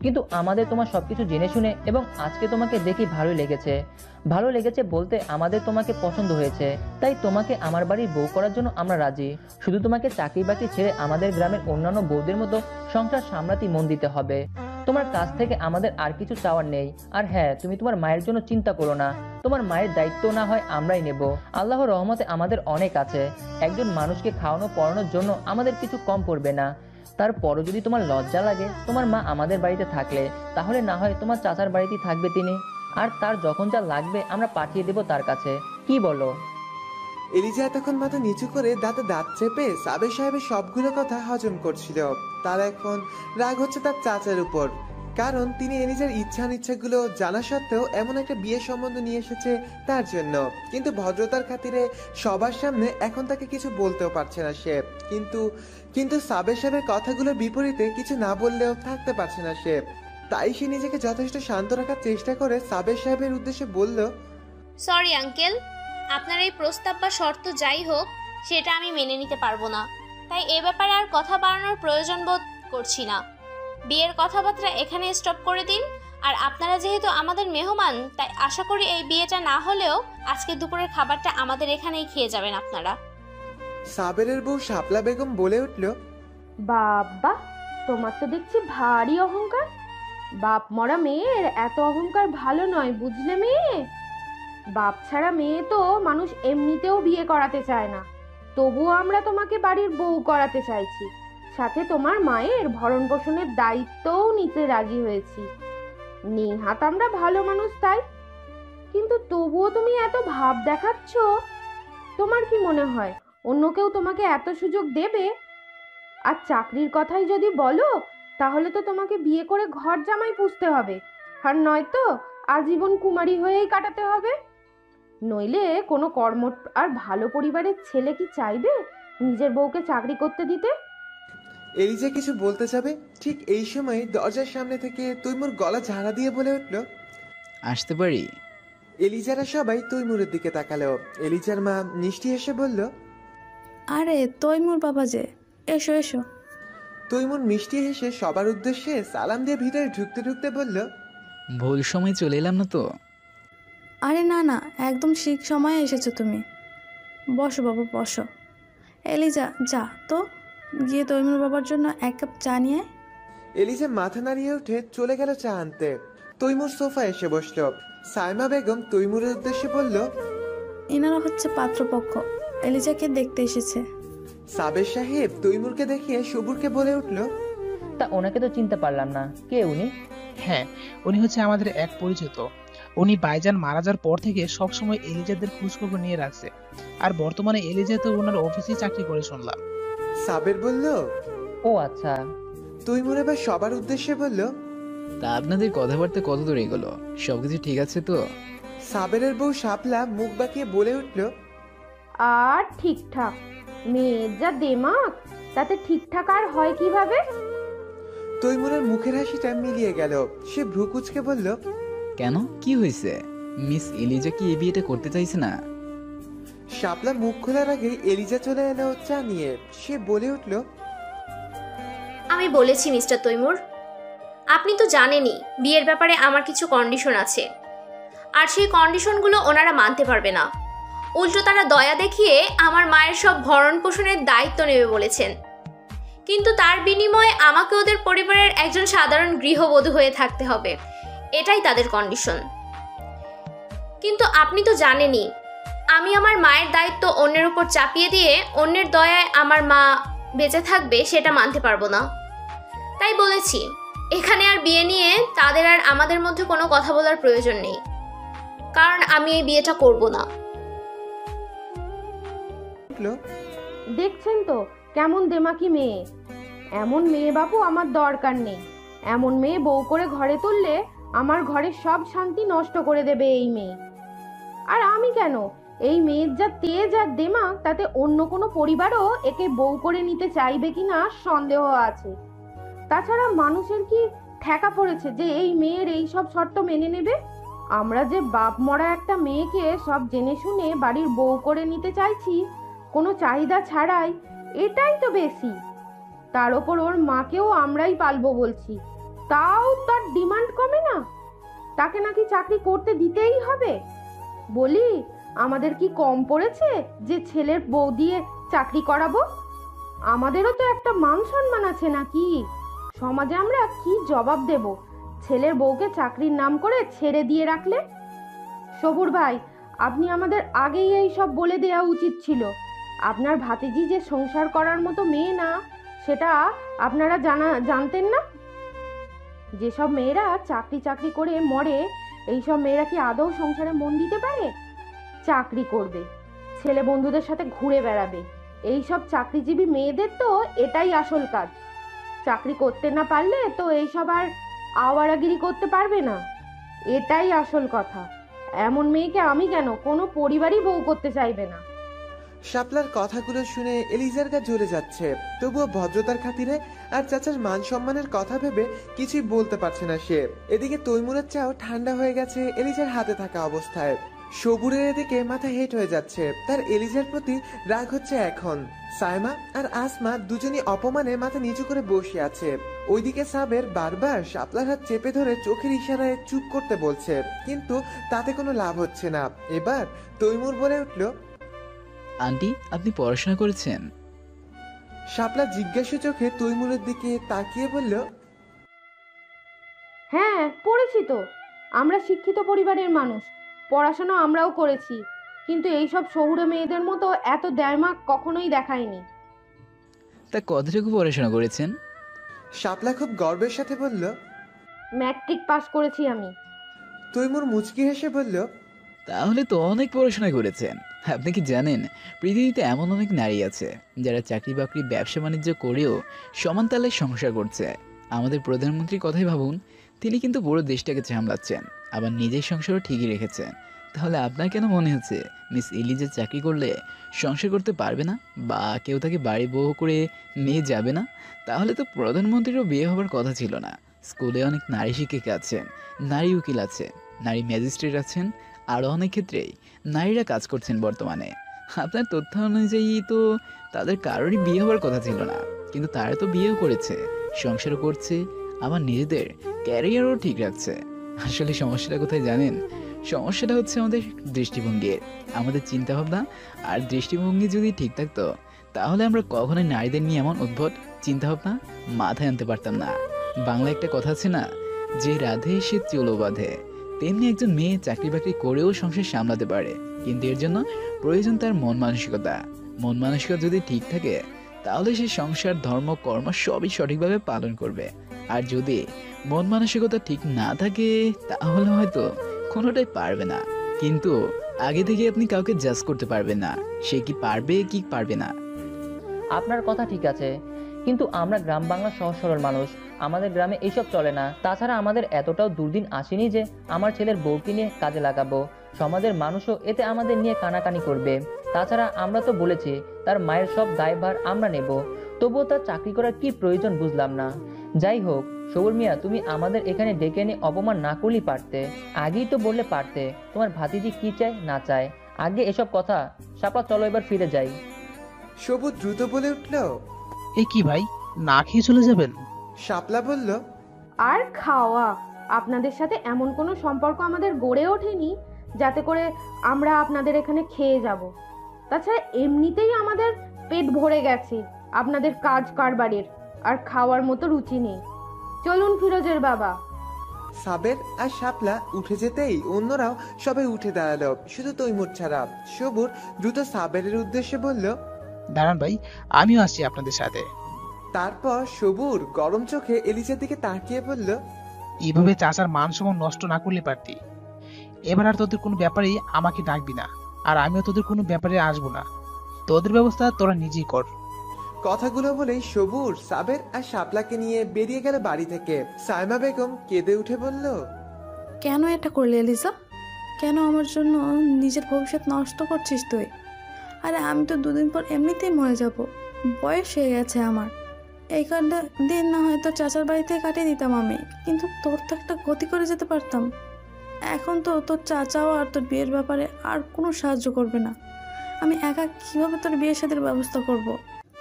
কিন্তু আমাদের তোমার সবকিছু জেনে শুনে এবং আজকে তোমাকে দেখি ভালো লেগেছে বলতে আমাদের তোমাকে পছন্দ হয়েছে, তাই তোমাকে আমার বাড়ির বউ করার জন্য আমরা রাজি। শুধু তোমাকে চাকরি বাকরি ছেড়ে আমাদের গ্রামের অন্যান্য বউদের মতো সংসার সামলাতে মন দিতে হবে। তোমার কাছ থেকে আমাদের আর কিছু চাওয়ার নেই। আর হ্যাঁ, তুমি তোমার মায়ের জন্য চিন্তা করো না, তোমার মায়ের দায়িত্ব না হয় আমরাই নেব। আল্লাহর রহমতে আমাদের অনেক আছে, একজন মানুষকে খাওয়ানো পড়ানোর জন্য আমাদের কিছু কম পড়বে না। তারপরও যদি তোমার লজ্জা লাগে তোমার মা আমাদের বাড়িতে থাকলে, তাহলে না হয় তোমার চাচার বাড়িতেই থাকবে তিনি, আর তার যখন যা লাগবে আমরা পাঠিয়ে দেব তার কাছে। কি বলো? এলিজা এতক্ষণ মাথা নিচু করে দাঁতে দাঁত চেপে সাবের সাহেবের সবগুলো কথা হজম করছিল। তার এখন রাগ হচ্ছে তার চাচার উপর, কারণ তিনি এলিজার ইচ্ছা অনিচ্ছাগুলো জানা সত্ত্বেও এমন একটা বিয়ে সম্বন্ধ নিয়ে এসেছে তার জন্য। কিন্তু ভদ্রতার খাতিরে সবার সামনে এখন তাকে কিছু বলতেও পারছে না সে। কিন্তু সাবের সাহেবের কথাগুলোর বিপরীতে কিছু না বললেও থাকতে পারছে না সে। তাই সে নিজেকে যথেষ্ট শান্ত রাখার চেষ্টা করে সাবের সাহেবের উদ্দেশ্যে বলল, সরি আঙ্কেল, আপনার এই প্রস্তাব বা শর্ত যাই হোক সেটা আমি মেনে নিতে পারবো না, তাই এ ব্যাপারে আর কথা বাড়ানোর প্রয়োজন বোধ করছি না। বিয়ের কথাবার্তা এখানে স্টপ করে দিন। আর আপনারা যেহেতু আমাদের মেহমান, তাই আশা করি এই বিয়েটা না হলেও আজকে দুপুরের খাবারটা আমাদের এখানেই খেয়ে যাবেন আপনারা। সাবেরের বউ শাপলা বেগম বলে উঠল, বাবা, তোমার তো দেখছি ভারী অহংকার। বাপ মরা মেয়ের এত অহংকার ভালো নয়, বুঝলে মেয়ে? বাপ ছাড়া মেয়ে তো মানুষ এমনিতেও বিয়ে করাতে চায় না, তবুও আমরা তোমাকে বাড়ির বউ করাতে চাইছি, সাথে তোমার মায়ের ভরণ পোষণের দায়িত্বও নিতে রাজি হয়েছি। নেহাত আমরা ভালো মানুষ তাই, কিন্তু তবুও তুমি এত ভাব দেখাচ্ছ। তোমার কি মনে হয় অন্য কেউ তোমাকে এত সুযোগ দেবে? আর চাকরির কথাই যদি বলো, তাহলে তো তোমাকে বিয়ে করে ঘর জামাই পুষতে হবে, আর নয়তো আজীবন কুমারী হয়েই কাটাতে হবে। নইলে কোনো কর্মঠ আর ভালো পরিবারের ছেলে কি চাইবে নিজের বউকে চাকরি করতে দিতে? এলিজা কিছু বলতে যাবে, ঠিক এই সময় দরজার সামনে থেকে তৈমুর গলা ঝাড়া দিয়ে বলে উঠল, আসতে পারি? এলিজারা সবাই তৈমুরের দিকে তাকালো। এলিজার মা মিষ্টি হেসে বলল, আরে তৈমুর বাবা যে, এসো এসো। তৈমুর মিষ্টি হেসে সবার উদ্দেশ্যে সালাম দিয়ে ভিতরে ঢুকতে ঢুকতে বলল, ভুল সময় চলে এলাম না তো? আরে না না, একদম ঠিক সময়ে এসেছো তুমি। বসো বাবা বসো। এলিজা যা তো, গিয়ে তৈমুর বাবার জন্য এক কাপ চা নিয়ে। এলিজা মাথা নাড়িয়ে উঠে চলে গেল চা আনতে। তৈমুর সোফা এসে বসল। সাইমা বেগম তৈমুরের উদ্দেশ্যে বলল, এনারা হচ্ছে পাত্রপক্ষ, এলিজাকে দেখতে এসেছে। সাবের সাহেব তৈমুরকে দেখিয়ে সবুরকে বলে উঠল, তা ওনাকে তো চিনতে পারলাম না, কে উনি? হ্যাঁ, উনি হচ্ছে আমাদের এক পরিচিত। উনি বাইজান মারা যাওয়ার পর থেকে সবসময় এলিজাদের খোঁজখবর নিয়ে রাখছে, আর বর্তমানে এলিজা তো ওনার অফিসে চাকরি করে শুনলাম। সাবের বলল, ও আচ্ছা। তৈমুর এবার সবার উদ্দেশ্যে বলল, তা আপনাদের কথাবার্তা কত দূর এগোলো? সবকিছু ঠিক আছে তো? সাবেরের বউ শাপলা মুখ বাঁকিয়ে বলে উঠল, আর ঠিকঠাক। মেয়ের যা দেমাক, তাতে ঠিকঠাক আর হয় কিভাবে? তৈমুরের মুখের হাসিটা মিলিয়ে গেল। সে ভ্রুকুচকে বলল, কেন, কি হয়েছে? মিস এলিজা কি এই বিয়েটা করতে চাইছে না? শাপলা মুখ খোলার আগে এলিজা চলে এলো চা নিয়ে। সে বলে উঠল, আমি বলেছি মিস্টার তৈমুর, আপনি তো জানেনই বিয়ের ব্যাপারে আমার কিছু কন্ডিশন আছে, আর সেই কন্ডিশনগুলো ওনারা মানতে পারবে না। উল্টো তারা দয়া দেখিয়ে আমার মায়ের সব ভরণ পোষণের দায়িত্ব নেবে বলেছেন, কিন্তু তার বিনিময়ে আমাকে ওদের পরিবারের একজন সাধারণ গৃহবধূ হয়ে থাকতে হবে, এটাই তাদের কন্ডিশন। কিন্তু আপনি তো জানেনই আমি আমার মায়ের দায়িত্ব অন্যের উপর চাপিয়ে দিয়ে অন্যের দয়ায় আমার মা বেঁচে থাকবে সেটা মানতে পারবো না। তাই বলেছি এখানে আর বিয়ে নিয়ে তাদের আর আমাদের মধ্যে কোনো কথা বলার প্রয়োজন নেই, কারণ আমি এই বিয়েটা করব না। দেখছেন তো কেমন দেমাকি মেয়ে। এমন মেয়ে বাবু আমার দরকার নেই। এমন মেয়ে বউ করে ঘরে তুললে আমার ঘরের সব শান্তি নষ্ট করে দেবে এই মেয়ে। আর আমি কেন, এই মেয়ের যা তেজ আর দেমাক, তাতে অন্য কোনো পরিবারও একে বউ করে নিতে চাইবে কিনা সন্দেহ আছে। তাছাড়া মানুষের কি ঠেকা পড়েছে যে এই মেয়ের এই সব শর্ত মেনে নেবে? আমরা যে বাপ মরা একটা মেয়েকে সব জেনে শুনে বাড়ির বউ করে নিতে চাইছি কোনো চাহিদা ছাড়াই, এটাই তো বেশি। তার ওপর ওর মাকেও আমরাই পালবো বলছি, তাও তার ডিমান্ড কমে না। তাকে নাকি চাকরি করতে দিতেই হবে। বলি, আমাদের কি কম পড়েছে যে ছেলের বউ দিয়ে চাকরি করাবো? আমাদেরও তো একটা মান সম্মান আছে নাকি? সমাজে আমরা কি জবাব দেব ছেলের বউকে চাকরির নাম করে ছেড়ে দিয়ে রাখলে? সবুর ভাই, আপনি আমাদের আগেই এই সব বলে দেওয়া উচিত ছিল। আপনার ভাতিজি যে সংসার করার মতো মেয়ে না, সেটা আপনারা জানতেন না? যেসব মেয়েরা চাকরি করে মরে, এইসব মেয়েরা কি আদৌ সংসারে মন দিতে পারে? চাকরি করবে, ছেলে বন্ধুদের সাথে ঘুরে বেড়াবে। এইসব চাকরিজীবী মেয়েদের তো এটাই আসল কাজ। চাকরি করতে না পারলে তো এইসব আর আওয়ারাগিরি করতে পারবে না। এটাই আসল কথা। এমন মেয়েকে আমি কেন কোনো পরিবারই বউ করতে চাইবে না। শাপলার কথাগুলো শুনে এলিজার গা জ্বলে যাচ্ছে, তবুও ভদ্রতার খাতিরে আর চাচার মান সম্মানের কথা ভেবে কিছুই বলতে পারছে না সে। এদিকে তৈমুরের চাও ঠান্ডা হয়ে গেছে এলিজার হাতে থাকা অবস্থায়। সবুরের এদিকে মাথা হেট হয়ে যাচ্ছে, তার এলিজার প্রতি রাগ হচ্ছে এখন। সাইমা আর আসমা দুজনই অপমানে মাথা নিচু করে বসে আছে। ওইদিকে সাবের বারবার শাপলার হাত চেপে ধরে চোখের ইশারায় চুপ করতে বলছে, কিন্তু তাতে কোনো লাভ হচ্ছে না। এবার তৈমুর বলে উঠল, আন্টি, আপনি পড়াশোনা করেছেন? শাপলা জিজ্ঞাসা চোখে তৈমুরের দিকে তাকিয়ে বলল, হ্যাঁ, পড়েছি তো। আমরা শিক্ষিত পরিবারের মানুষ, পড়াশোনা আমরাও করেছি, কিন্তু এইসব শহুরে মেয়েদের মতো এত দেয়মাক কখনোই দেখায়নি। তা কতটুকু পড়াশোনা করেছেন? শাপলা খুব গর্বের সাথে বলল, ম্যাট্রিক পাস করেছি আমি। তৈমুর মুচকি হেসে বলল, তাহলে তো অনেক পড়াশোনা করেছেন। আপনি কি জানেন, পৃথিবীতে এমন অনেক নারী আছে যারা চাকরি বাকরি ব্যবসা বাণিজ্য করেও সমান তালে সংসার করছে। আমাদের প্রধানমন্ত্রীর কথাই ভাবুন, তিনি কিন্তু পুরো দেশটাকে সামলাচ্ছেন, আবার নিজের সংসারও ঠিকই রেখেছেন। তাহলে আপনার কেন মনে হচ্ছে মিস এলিজা চাকরি করলে সংসার করতে পারবে না, বা কেউ তাকে বাড়ি বউ করে নিয়ে যাবে না? তাহলে তো প্রধানমন্ত্রীরও বিয়ে হবার কথা ছিল না। স্কুলে অনেক নারী শিক্ষিকা আছেন, নারী উকিল আছেন, নারী ম্যাজিস্ট্রেট আছেন, আরও অনেক ক্ষেত্রেই নারীরা কাজ করছেন বর্তমানে। আপনার তথ্য অনুযায়ী তো তাদের কারোরই বিয়ে হওয়ার কথা ছিল না, কিন্তু তারা তো বিয়েও করেছে, সংসারও করছে, আবার নিজেদের ক্যারিয়ারও ঠিক রাখছে। আসলে সমস্যাটা কোথায় জানেন? সমস্যাটা হচ্ছে আমাদের দৃষ্টিভঙ্গির। আমাদের চিন্তাভাবনা আর দৃষ্টিভঙ্গি যদি ঠিক থাকতো, তাহলে আমরা কখনোই নারীদের নিয়ে এমন উদ্ভট চিন্তাভাবনা মাথায় আনতে পারতাম না। বাংলা একটা কথা আছে না, যে রাধে সে চুলো বাঁধে। তেমনি একজন মেয়ে চাকরি বাকরি করেও সংসার সামলাতে পারে, কিন্তু এর জন্য প্রয়োজন তার মন মানসিকতা। মন মানসিকতা যদি ঠিক থাকে, তাহলে সে সংসার, ধর্ম, কর্ম সবই সঠিকভাবে পালন করবে। আর যদি মন মানসিকতা ঠিক না থাকে, তাহলে হয়তো কোনোটাই পারবে না। কিন্তু আগে থেকে আপনি কাউকে জাজ করতে পারবেন না সে কি পারবে কি পারবে না। আপনার কথা ঠিক আছে, কিন্তু আমরা গ্রাম বাংলার সহজ সরল মানুষ, আমাদের গ্রামে এইসব চলে না। তাছাড়া আমাদের এতটাও দুর্দিন আসেনি যে আমার ছেলের বউকে নিয়ে কাজে লাগাবো। সমাজের মানুষও এতে আমাদের নিয়ে কানাকানি করবে। তাছাড়া আমরা তো বলেছি তার মায়ের সব দায়ভার আমরা নেব, তবুও তার চাকরি করার কি প্রয়োজন বুঝলাম না। যাই হোক, সবুর মিয়া, তুমি আমাদের এখানে ডেকে এনে অপমান না করলেই পারতে। আগেই তো বললে পারতে তোমার ভাতিজি কি চায় না চায়। আগে এসব কথা। শাপলা, চলো এবার ফিরে যাই। সবুজ দ্রুত বলে উঠল, এ কি ভাই, না খেয়ে চলে যাবেন? শাপলা বলল, আর খাওয়া, আপনাদের সাথে এমন কোনো সম্পর্ক আমাদের গড়ে ওঠেনি যাতে করে আমরা আপনাদের এখানে খেয়ে যাব। তাছাড়া এমনিতেই আমাদের পেট ভরে গেছে আপনাদের কাজ কারবারের, আর খাওয়ার মতো রুচি নেই। চলুন ফিরোজের বাবা। সাবের আর শাপলা উঠে যেতেই অন্যরাও সবাই উঠে দাঁড়ালো, শুধু তৈমুর ছাড়া। সবুর দ্রুত সাবেরের উদ্দেশ্যে বলল, দাঁড়ান ভাই, আমিও আসছি আপনাদের সাথে। তারপর সবুর গরম চোখে এলিজার দিকে তাকিয়ে বলল, এইভাবে চাচার মান সম্মান নষ্ট না করলে পারতি। এবার আর তোদের কোনো ব্যাপারেই আমাকে ডাকবি না, আর আমিও তোদের কোনো ব্যাপারে আসবো না। তোদের ব্যবস্থা তোরা নিজেই কর। কথাগুলো বলেই সবুর সাবের আর শাপলাকে নিয়ে বেরিয়ে গেল বাড়ি থেকে। সাইমা বেগম কেঁদে উঠে বলল, কেন এটা করলি এলিজা? কেন আমার জন্য নিজের ভবিষ্যৎ নষ্ট করছিস তুই? আরে আমি তো দুদিন পর এমনিতেই মরে যাব, বয়স হয়ে গেছে আমার। এই কারণে দিন না হয়তো চাচার বাড়িতে কাটিয়ে দিতাম আমি, কিন্তু তোর তো একটা গতি করে যেতে পারতাম। এখন তো তোর চাচাও আর তোর বিয়ের ব্যাপারে আর কোনো সাহায্য করবে না। আমি একা কিভাবে তোর বিয়ের সাথে ব্যবস্থা করব?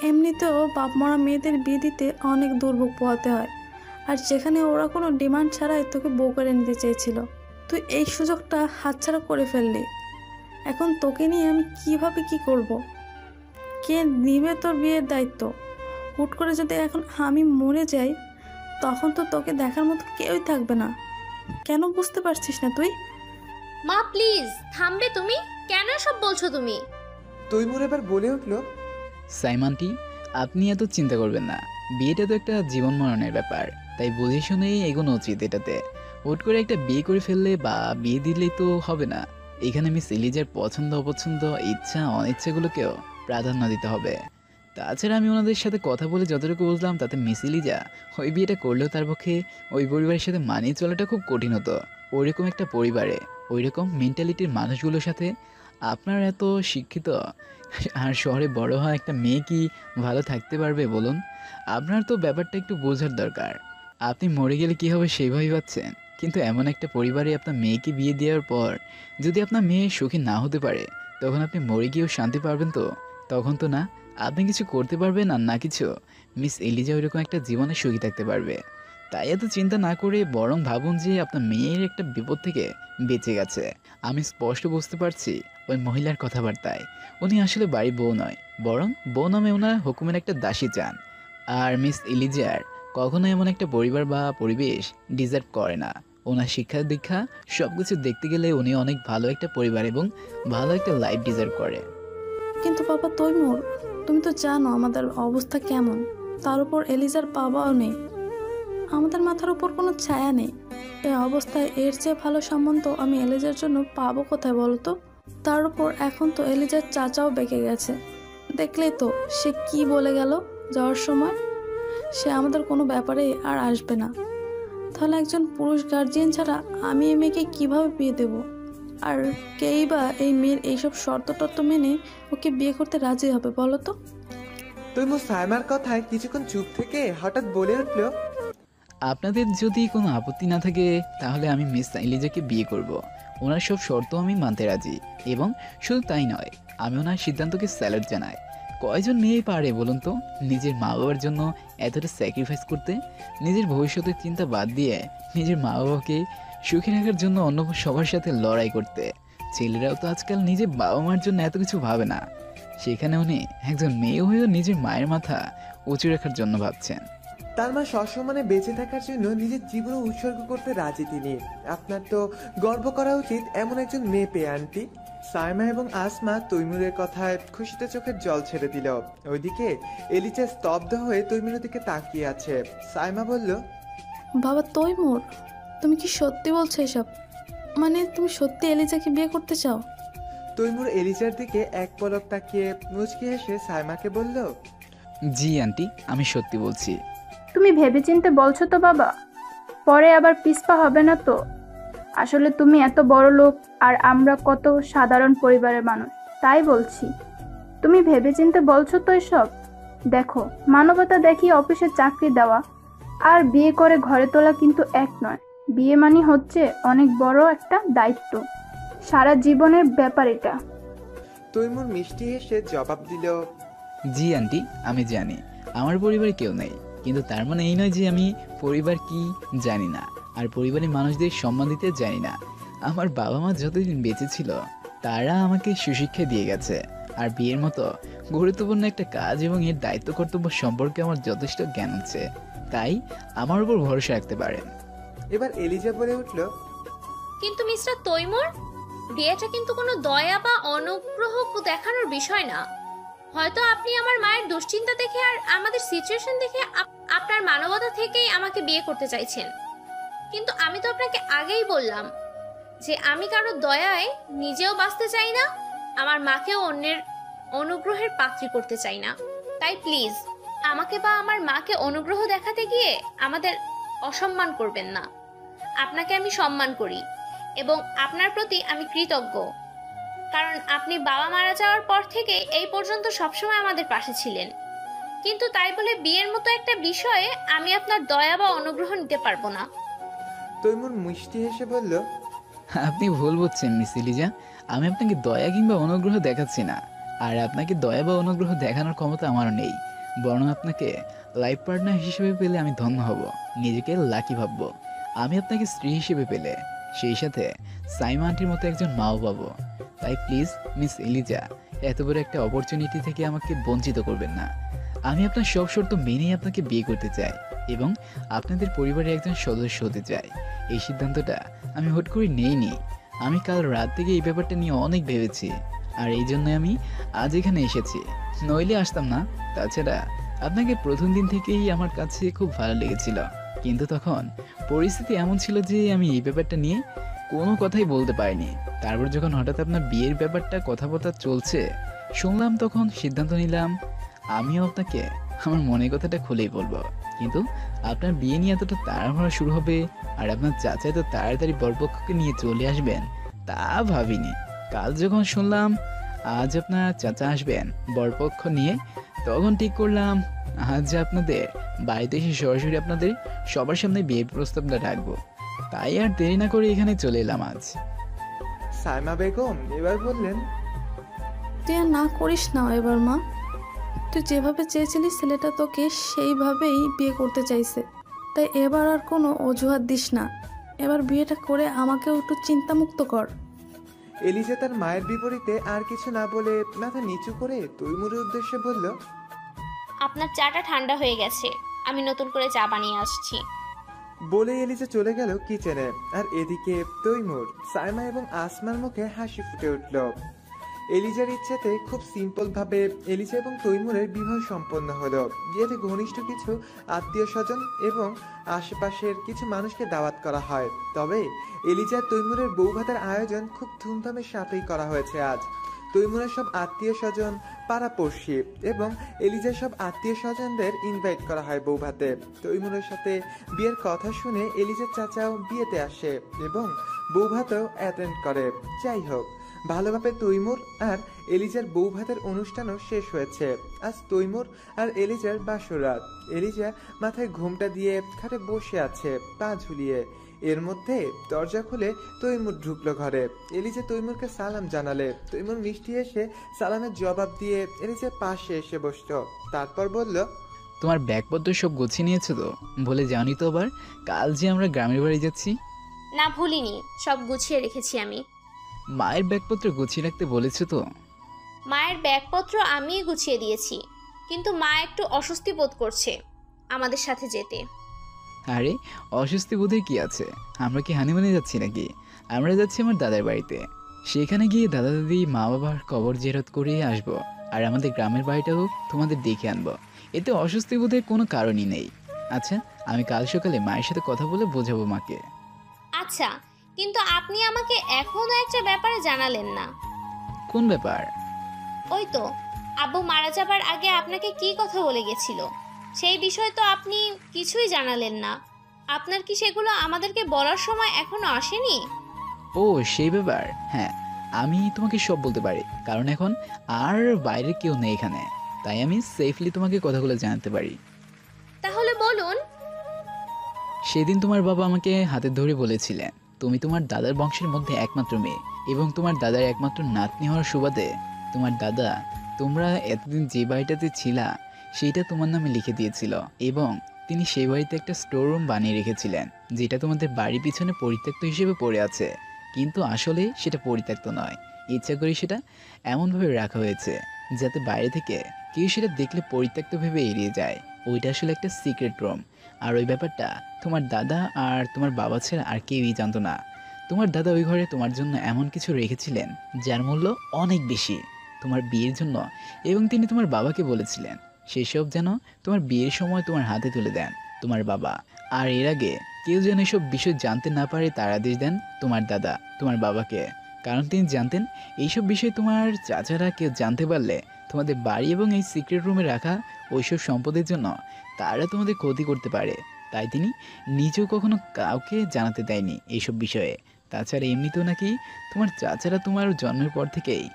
এমনিতেও বাপ মরা মেয়েদের বিয়ে দিতে অনেক দুর্ভোগ পোহাতে হয়, আর যেখানে ওরা কোনো ডিমান্ড ছাড়াই তোকে বউ করে নিতে চেয়েছিল, তুই এই সুযোগটা হাতছাড়া করে ফেললি। এখন তোকে নিয়ে আমি কিভাবে কি করব? কে নিবে তোর বিয়ের দায়িত্ব? হুট করে যদি এখন আমি মরে যাই, তখন তো তোকে দেখার মতো কেউই থাকবে না। কেন বুঝতে পারছিস না তুই? মা প্লিজ থামবে তুমি? কেন সব বলছো তুমি? তৈমুর এবার বলে উঠল, সাইমানটি, আপনি এত চিন্তা করবেন না। বিয়েটা তো একটা জীবন মরণের ব্যাপার, তাই বুঝে শুনেই এগোনো উচিত। এটাতে হুট করে একটা বিয়ে করে ফেললে বা বিয়ে দিলেই তো হবে না। এখানে মিস এলিজার পছন্দ অপছন্দ, ইচ্ছা অনিচ্ছাগুলোকেও প্রাধান্য দিতে হবে। তাছাড়া আমি ওনাদের সাথে কথা বলে যতটুকু বুঝলাম, তাতে মিস এলিজা ওই বিয়েটা করলেও তার পক্ষে ওই পরিবারের সাথে মানিয়ে চলাটা খুব কঠিন হতো। ওইরকম একটা পরিবারে ওইরকম মেন্টালিটির মানুষগুলোর সাথে আপনার এত শিক্ষিত আর শহরে বড় হওয়া একটা মেয়ে কি ভালো থাকতে পারবে বলুন? আপনার তো ব্যাপারটা একটু বোঝার দরকার। আপনি মরে গেলে কী হবে সেইভাবেই ভাবছেন, কিন্তু এমন একটা পরিবারে আপনার মেয়েকে বিয়ে দেওয়ার পর যদি আপনার মেয়ে সুখী না হতে পারে, তখন আপনি মরে গিয়েও শান্তি পারবেন তো? তখন তো না আপনি কিছু করতে পারবেন আর না কিছু মিস এলিজা ওইরকম একটা জীবনে সুখী থাকতে পারবে। তাই এত চিন্তা না করে বরং ভাবুন যে আপনার মেয়ের একটা বিপদ থেকে বেঁচে গেছে। আমি স্পষ্ট বুঝতে পারছি ওই মহিলার কথাবার্তায় উনি আসলে বাড়ির বউ নয়, বরং বউ নামে ওনার হুকুমের একটা দাসী চান। আর মিস এলিজার কখনো এমন একটা পরিবার বা পরিবেশ ডিজার্ভ করে না। ওনার শিক্ষা দীক্ষা সব কিছু দেখতে গেলে উনি অনেক ভালো একটা পরিবার এবং ভালো একটা লাইফ ডিজার্ভ করে। কিন্তু বাবা তৈমুর, তুমি তো জানো আমাদের অবস্থা কেমন। তার উপর এলিজার বাবাও নেই, আমাদের মাথার উপর কোনো ছায়া নেই। এই অবস্থায় এর চেয়ে ভালো সম্বন্ধ আমি এলিজার জন্য পাবো কোথায় বলো তো? তার উপর এখন তো এলিজার চাচাও বেঁকে গেছে। দেখলেই তো সে কি বলে গেল যাওয়ার সময়, সে আমাদের কোনো ব্যাপারে আর আসবে না। তাহলে একজন পুরুষ গার্জিয়ান ছাড়া আমি এই মেয়েকে কীভাবে বিয়ে দেব? আর কেই বা এই মেয়ের এইসব শর্ত টর্ত মেনে ওকে বিয়ে করতে রাজি হবে বলো তো? তৈমুর সাইমার কথায় কিছুক্ষণ চুপ থেকে হঠাৎ বলে উঠল, আপনাদের যদি কোনো আপত্তি না থাকে তাহলে আমি মিস এলিজাকে বিয়ে করব। ওনার সব শর্ত আমি মানতে রাজি, এবং শুধু তাই নয়, আমি ওনার সিদ্ধান্তকে স্যালুট জানাই। কয়জন মেয়ে পারে বলুন তো নিজের মা বাবার জন্য এতটা স্যাক্রিফাইস করতে? নিজের ভবিষ্যতের চিন্তা বাদ দিয়ে নিজের মা বাবাকে সুখী রাখার জন্য অন্য সবার সাথে লড়াই করতে। ছেলেরাও তো আজকাল নিজের বাবা মার জন্য এত কিছু ভাবে না, সেখানে উনি একজন মেয়ে হয়েও নিজের মায়ের মাথা উঁচু রাখার জন্য ভাবছেন। তার মা সসম্মানে বেঁচে থাকার জন্য নিজের জীবন উৎসর্গ করতে রাজি তিনি। আপনার তো গর্ব করা উচিত এমন একজন মেয়ে পেয়ে আন্টি। সাইমা এবং আসমা তৈমুরের কথায় খুশিতে চোখের জল ছেড়ে দিল। ওইদিকে এলিজা স্তব্ধ হয়ে তৈমুরের দিকে তাকিয়ে আছে। সাইমা বলল, বাবা তৈমুর, তুমি কি সত্যি বলছো এসব? মানে তুমি সত্যি এলিজাকে বিয়ে করতে চাও? তৈমুর এলিজার দিকে এক পলক তাকিয়ে মুচকি হেসে সাইমাকে বলল, জি আন্টি, আমি সত্যি বলছি। তুমি ভেবেচিন্তে বলছো তো বাবা? পরে আবার পিছপা হবে না তো? আসলে তুমি এত বড় লোক আর আমরা কত সাধারণ পরিবারের মানুষ, তাই বলছি। তুমি ভেবেচিন্তে বলছো তো এসব? দেখো, মানবতা দেখিয়ে অফিসে চাকরি দেওয়া আর বিয়ে করে ঘরে তোলা কিন্তু এক নয়। বিয়ে মানে হচ্ছে অনেক বড় একটা দায়িত্ব, সারা জীবনের ব্যাপার এটা। তৈমুর মিষ্টি হেসে জবাব দিল, জি আন্টি, আমি জানি আমার পরিবারে কেউ নেই, কিন্তু তার মানে এই নয় যে আমি পরিবার কি জানি না আর পরিবারের মানুষদের সম্মান দিতে জানি না। আমার বাবা মা যতদিন বেঁচে ছিল তারা আমাকে সুশিক্ষা দিয়ে গেছে, আর বিয়ের মতো গুরুত্বপূর্ণ একটা কাজ এবং এর দায়িত্ব কর্তব্য সম্পর্কে আমার যথেষ্ট জ্ঞান আছে, তাই আমার উপর ভরসা রাখতে পারেন। এবার এলিজা বলে উঠল, কিন্তু মিস্টার তৈমুর, বিয়েটা কিন্তু কোনো দয়া বা অনুগ্রহ দেখানোর বিষয় না। হয়তো আপনি আমার মায়ের দুশ্চিন্তা দেখে আর আমাদের সিচুয়েশন দেখে আপনার মানবতা থেকেই আমাকে বিয়ে করতে চাইছেন, কিন্তু আমি তো আপনাকে আগেই বললাম যে আমি কারো দয়ায় নিজেও বাঁচতে চাই না, আমার মাকেও অন্যের অনুগ্রহের পাত্রী করতে চাই না। তাই প্লিজ আমাকে বা আমার মাকে অনুগ্রহ দেখাতে গিয়ে আমাদের অসম্মান করবেন না। আপনাকে আমি সম্মান করি এবং আপনার প্রতি আমি কৃতজ্ঞ, কারণ আপনি বাবা মারা যাওয়ার পর থেকে এই পর্যন্ত সবসময় আমাদের পাশে ছিলেন। কিন্তু তাই বলে বিয়ের মতো একটা বিষয়ে আমি আপনার দয়া বা অনুগ্রহ নিতে পারবো না। তৈমুর মিষ্টি হেসে বলল, আপনি ভুল বুঝছেন মিস এলিজা, আমি আপনাকে দয়া কিংবা অনুগ্রহ দেখাচ্ছি না, আর আপনাকে দয়া বা অনুগ্রহ দেখানোর ক্ষমতা আমারও নেই। বরং আপনাকে লাইফ পার্টনার হিসেবে পেলে আমি ধন্য হব, নিজেকে লাকি ভাববো। আমি আপনাকে স্ত্রী হিসেবে পেলে সেই সাথে সাইমা আন্টির মতো একজন মাও পাবো। তাই প্লিজ মিস এলিজা, এত বড় একটা অপরচুনিটি থেকে আমাকে বঞ্চিত করবেন না। আমি আপনার সব শর্ত মেনেই আপনাকে বিয়ে করতে চাই এবং আপনাদের পরিবারের একজন সদস্য হতে চাই। এই সিদ্ধান্তটা আমি হুট করে নেইনি। আমি কাল রাত থেকে এই ব্যাপারটা নিয়ে অনেক ভেবেছি, আর এই জন্য আমি আজ এখানে এসেছি, নইলে আসতাম না। তাছাড়া আপনাকে প্রথম দিন থেকেই আমার কাছে খুব ভালো লেগেছিল, কিন্তু তখন পরিস্থিতি এমন ছিল যে আমি এই ব্যাপারটা নিয়ে কোনো কথাই বলতে পারিনি। তারপর যখন হঠাৎ আপনার বিয়ের ব্যাপারটা কথাবার্তা চলছে শুনলাম, তখন সিদ্ধান্ত নিলাম আমিও আপনাকে আমার মনের কথাটা খুলেই বলবো। কিন্তু আপনার বিয়ে নিয়ে এতটা তাড়াহুড়া শুরু হবে আর আপনার চাচা এত তাড়াতাড়ি বরপক্ষকে নিয়ে চলে আসবেন তা ভাবিনি। কাল যখন শুনলাম আজ আপনার চাচা আসবেন বরপক্ষ নিয়ে, তখন ঠিক করলাম আজ আপনাদের বাড়িতে এসে সরাসরি আপনাদের সবার সামনে বিয়ের প্রস্তাবটা রাখবো। তাই আর দেরি না করে এখানে চলে এলাম আজ। সাইমা বেগম এবার বললেন, তুই আর না করিস না এবার মা। তুই যেভাবে চেয়েছিলিস ছেলেটা তোকে সেইভাবেই বিয়ে করতে চাইছে, তাই এবার আর কোনো অজুহাত দিস না। এবার বিয়েটা করে আমাকেও একটু চিন্তামুক্ত কর। এলিজা তার মায়ের বিপরীতে আর কিছু না বলে মাথা নিচু করে তৈমুরের উদ্দেশ্যে বলল, আপনার চাটা ঠান্ডা হয়ে গেছে, আমি নতুন করে চা বানিয়ে আসছি। বলে এলিজা চলে গেল কিচেনে। আর এদিকে তৈমুর, সাইমা এবং আসমার মুখে হাসি ফুটে উঠল। এলিজার ইচ্ছাতে খুব সিম্পল ভাবে এলিজা এবং তৈমুরের বিবাহ সম্পন্ন হলো। বিয়েতে ঘনিষ্ঠ কিছু আত্মীয় স্বজন এবং আশেপাশের কিছু মানুষকে দাওয়াত করা হয়। তবে এলিজা তৈমুরের বউ ভাতের আয়োজন খুব ধুমধামের সাথেই করা হয়েছে আজ। তৈমুরের সব আত্মীয় স্বজন, পাড়াপড়শি এবং এলিজার সব আত্মীয় স্বজনদের ইনভাইট করা হয় বউ ভাতে। তৈমুরের সাথে বিয়ের কথা শুনে এলিজার চাচাও বিয়েতে আসে এবং বউ ভাতেও অ্যাটেন্ড করে। যাই হোক, ভালোভাবে তৈমুর আর এলিজার বউ ভাতের অনুষ্ঠানও শেষ হয়েছে। আজ তৈমুর আর এলিজার বাসর রাত। এলিজা মাথায় ঘোমটা দিয়ে খাটে বসে আছে, পা ঝুলিয়ে। এর মধ্যে দরজা খুলে তৈমুর ঢুকলো ঘরে। এলিজা তৈমুরকে সালাম জানালে। তৈমুর মিষ্টি এসে সালামের জবাব দিয়ে এলিজার পাশে এসে বসলো। তারপর বলল, তোমার ব্যাগপত্র সব গুছিয়ে নিয়েছো তো? বলে জানি তো আবার কাল যে আমরা গ্রামের বাড়ি যাচ্ছি। না, ভুলিনি, সব গুছিয়ে রেখেছি আমি। মায়ের ব্যাগপত্র গুছিয়ে রাখতে বলেছো তো? মায়ের ব্যাগপত্র আমিই গুছিয়ে দিয়েছি, কিন্তু মা একটু অস্বস্তি বোধ করছে আমাদের সাথে যেতে। আরে অস্বস্তি বোধের কি আছে? আমরা কি হানিমুনে যাচ্ছি নাকি? আমরা যাচ্ছি আমার দাদার বাড়িতে। সেখানে গিয়ে দাদা দাদি মা বাবার কবর জিয়ারত করে আসবো, আর আমাদের গ্রামের বাড়িটাও তোমাদের দেখে আনবো। এতে অস্বস্তি বোধের কোনো কারণই নেই। আচ্ছা, আমি কাল সকালে মায়ের সাথে কথা বলে বোঝাবো মাকে। আচ্ছা, কিন্তু আপনি আমাকে এখনো একটা ব্যাপারে জানালেন না। কোন ব্যাপার? ওই তো, আব্বু মারা যাবার আগে আপনাকে কি কথা বলে গেছিল, সেই বিষয় তো আপনি কিছুই জানালেন না। আপনার কি সেগুলো আমাদেরকে বলার সময় এখনো আসেনি? ও সেই ব্যাপার, হ্যাঁ আমি তোমাকে সব বলতে পারি, কারণ এখন আর বাইরে কেউ নেই এখানে, তাই আমি সেফলি তোমাকে কথাগুলো জানাতে পারি। তাহলে বলুন। সেদিন তোমার বাবা আমাকে হাতে ধরে বলেছিলেন তুমি তোমার দাদার বংশের মধ্যে একমাত্র মেয়ে এবং তোমার দাদার একমাত্র নাতনি হওয়ার সুবাদে তোমার দাদা তোমরা এতদিন যে বাড়িটাতে ছিলা সেইটা তোমার নামে লিখে দিয়েছিল এবং তিনি সেই বাড়িতে একটা স্টোর রুম বানিয়ে রেখেছিলেন, যেটা তোমাদের বাড়ির পিছনে পরিত্যক্ত হিসেবে পড়ে আছে। কিন্তু আসলে সেটা পরিত্যক্ত নয়, ইচ্ছা করে সেটা এমনভাবে রাখা হয়েছে যাতে বাইরে থেকে কেউ সেটা দেখলে পরিত্যক্ত ভেবে এড়িয়ে যায়। ওইটা আসলে একটা সিক্রেট রুম, আর ওই ব্যাপারটা তোমার দাদা আর তোমার বাবা ছাড়া আর কেউই জানতো না। তোমার দাদা ওই ঘরে তোমার জন্য এমন কিছু রেখেছিলেন যার মূল্য অনেক বেশি তোমার বিয়ের জন্য, এবং তিনি তোমার বাবাকে বলেছিলেন সেসব যেন তোমার বিয়ের সময় তোমার হাতে তুলে দেন তোমার বাবা। আর এর আগে কেউ যেন এসব বিষয় জানতে না পারে তার আদেশ দেন তোমার দাদা তোমার বাবাকে, কারণ তিনি জানতেন এইসব বিষয় তোমার চাচারা কেউ জানতে পারলে তোমাদের বাড়ি এবং এই সিক্রেট রুমে রাখা ওইসব সম্পদের জন্য তারা তোমাদের ক্ষতি করতে পারে। তাই তিনি নিজেও কখনো কাউকে জানাতে দেয়নি এইসব বিষয়ে। তাছাড়া এমনিতেও নাকি তোমার চাচারা তোমার জন্মের পর থেকেই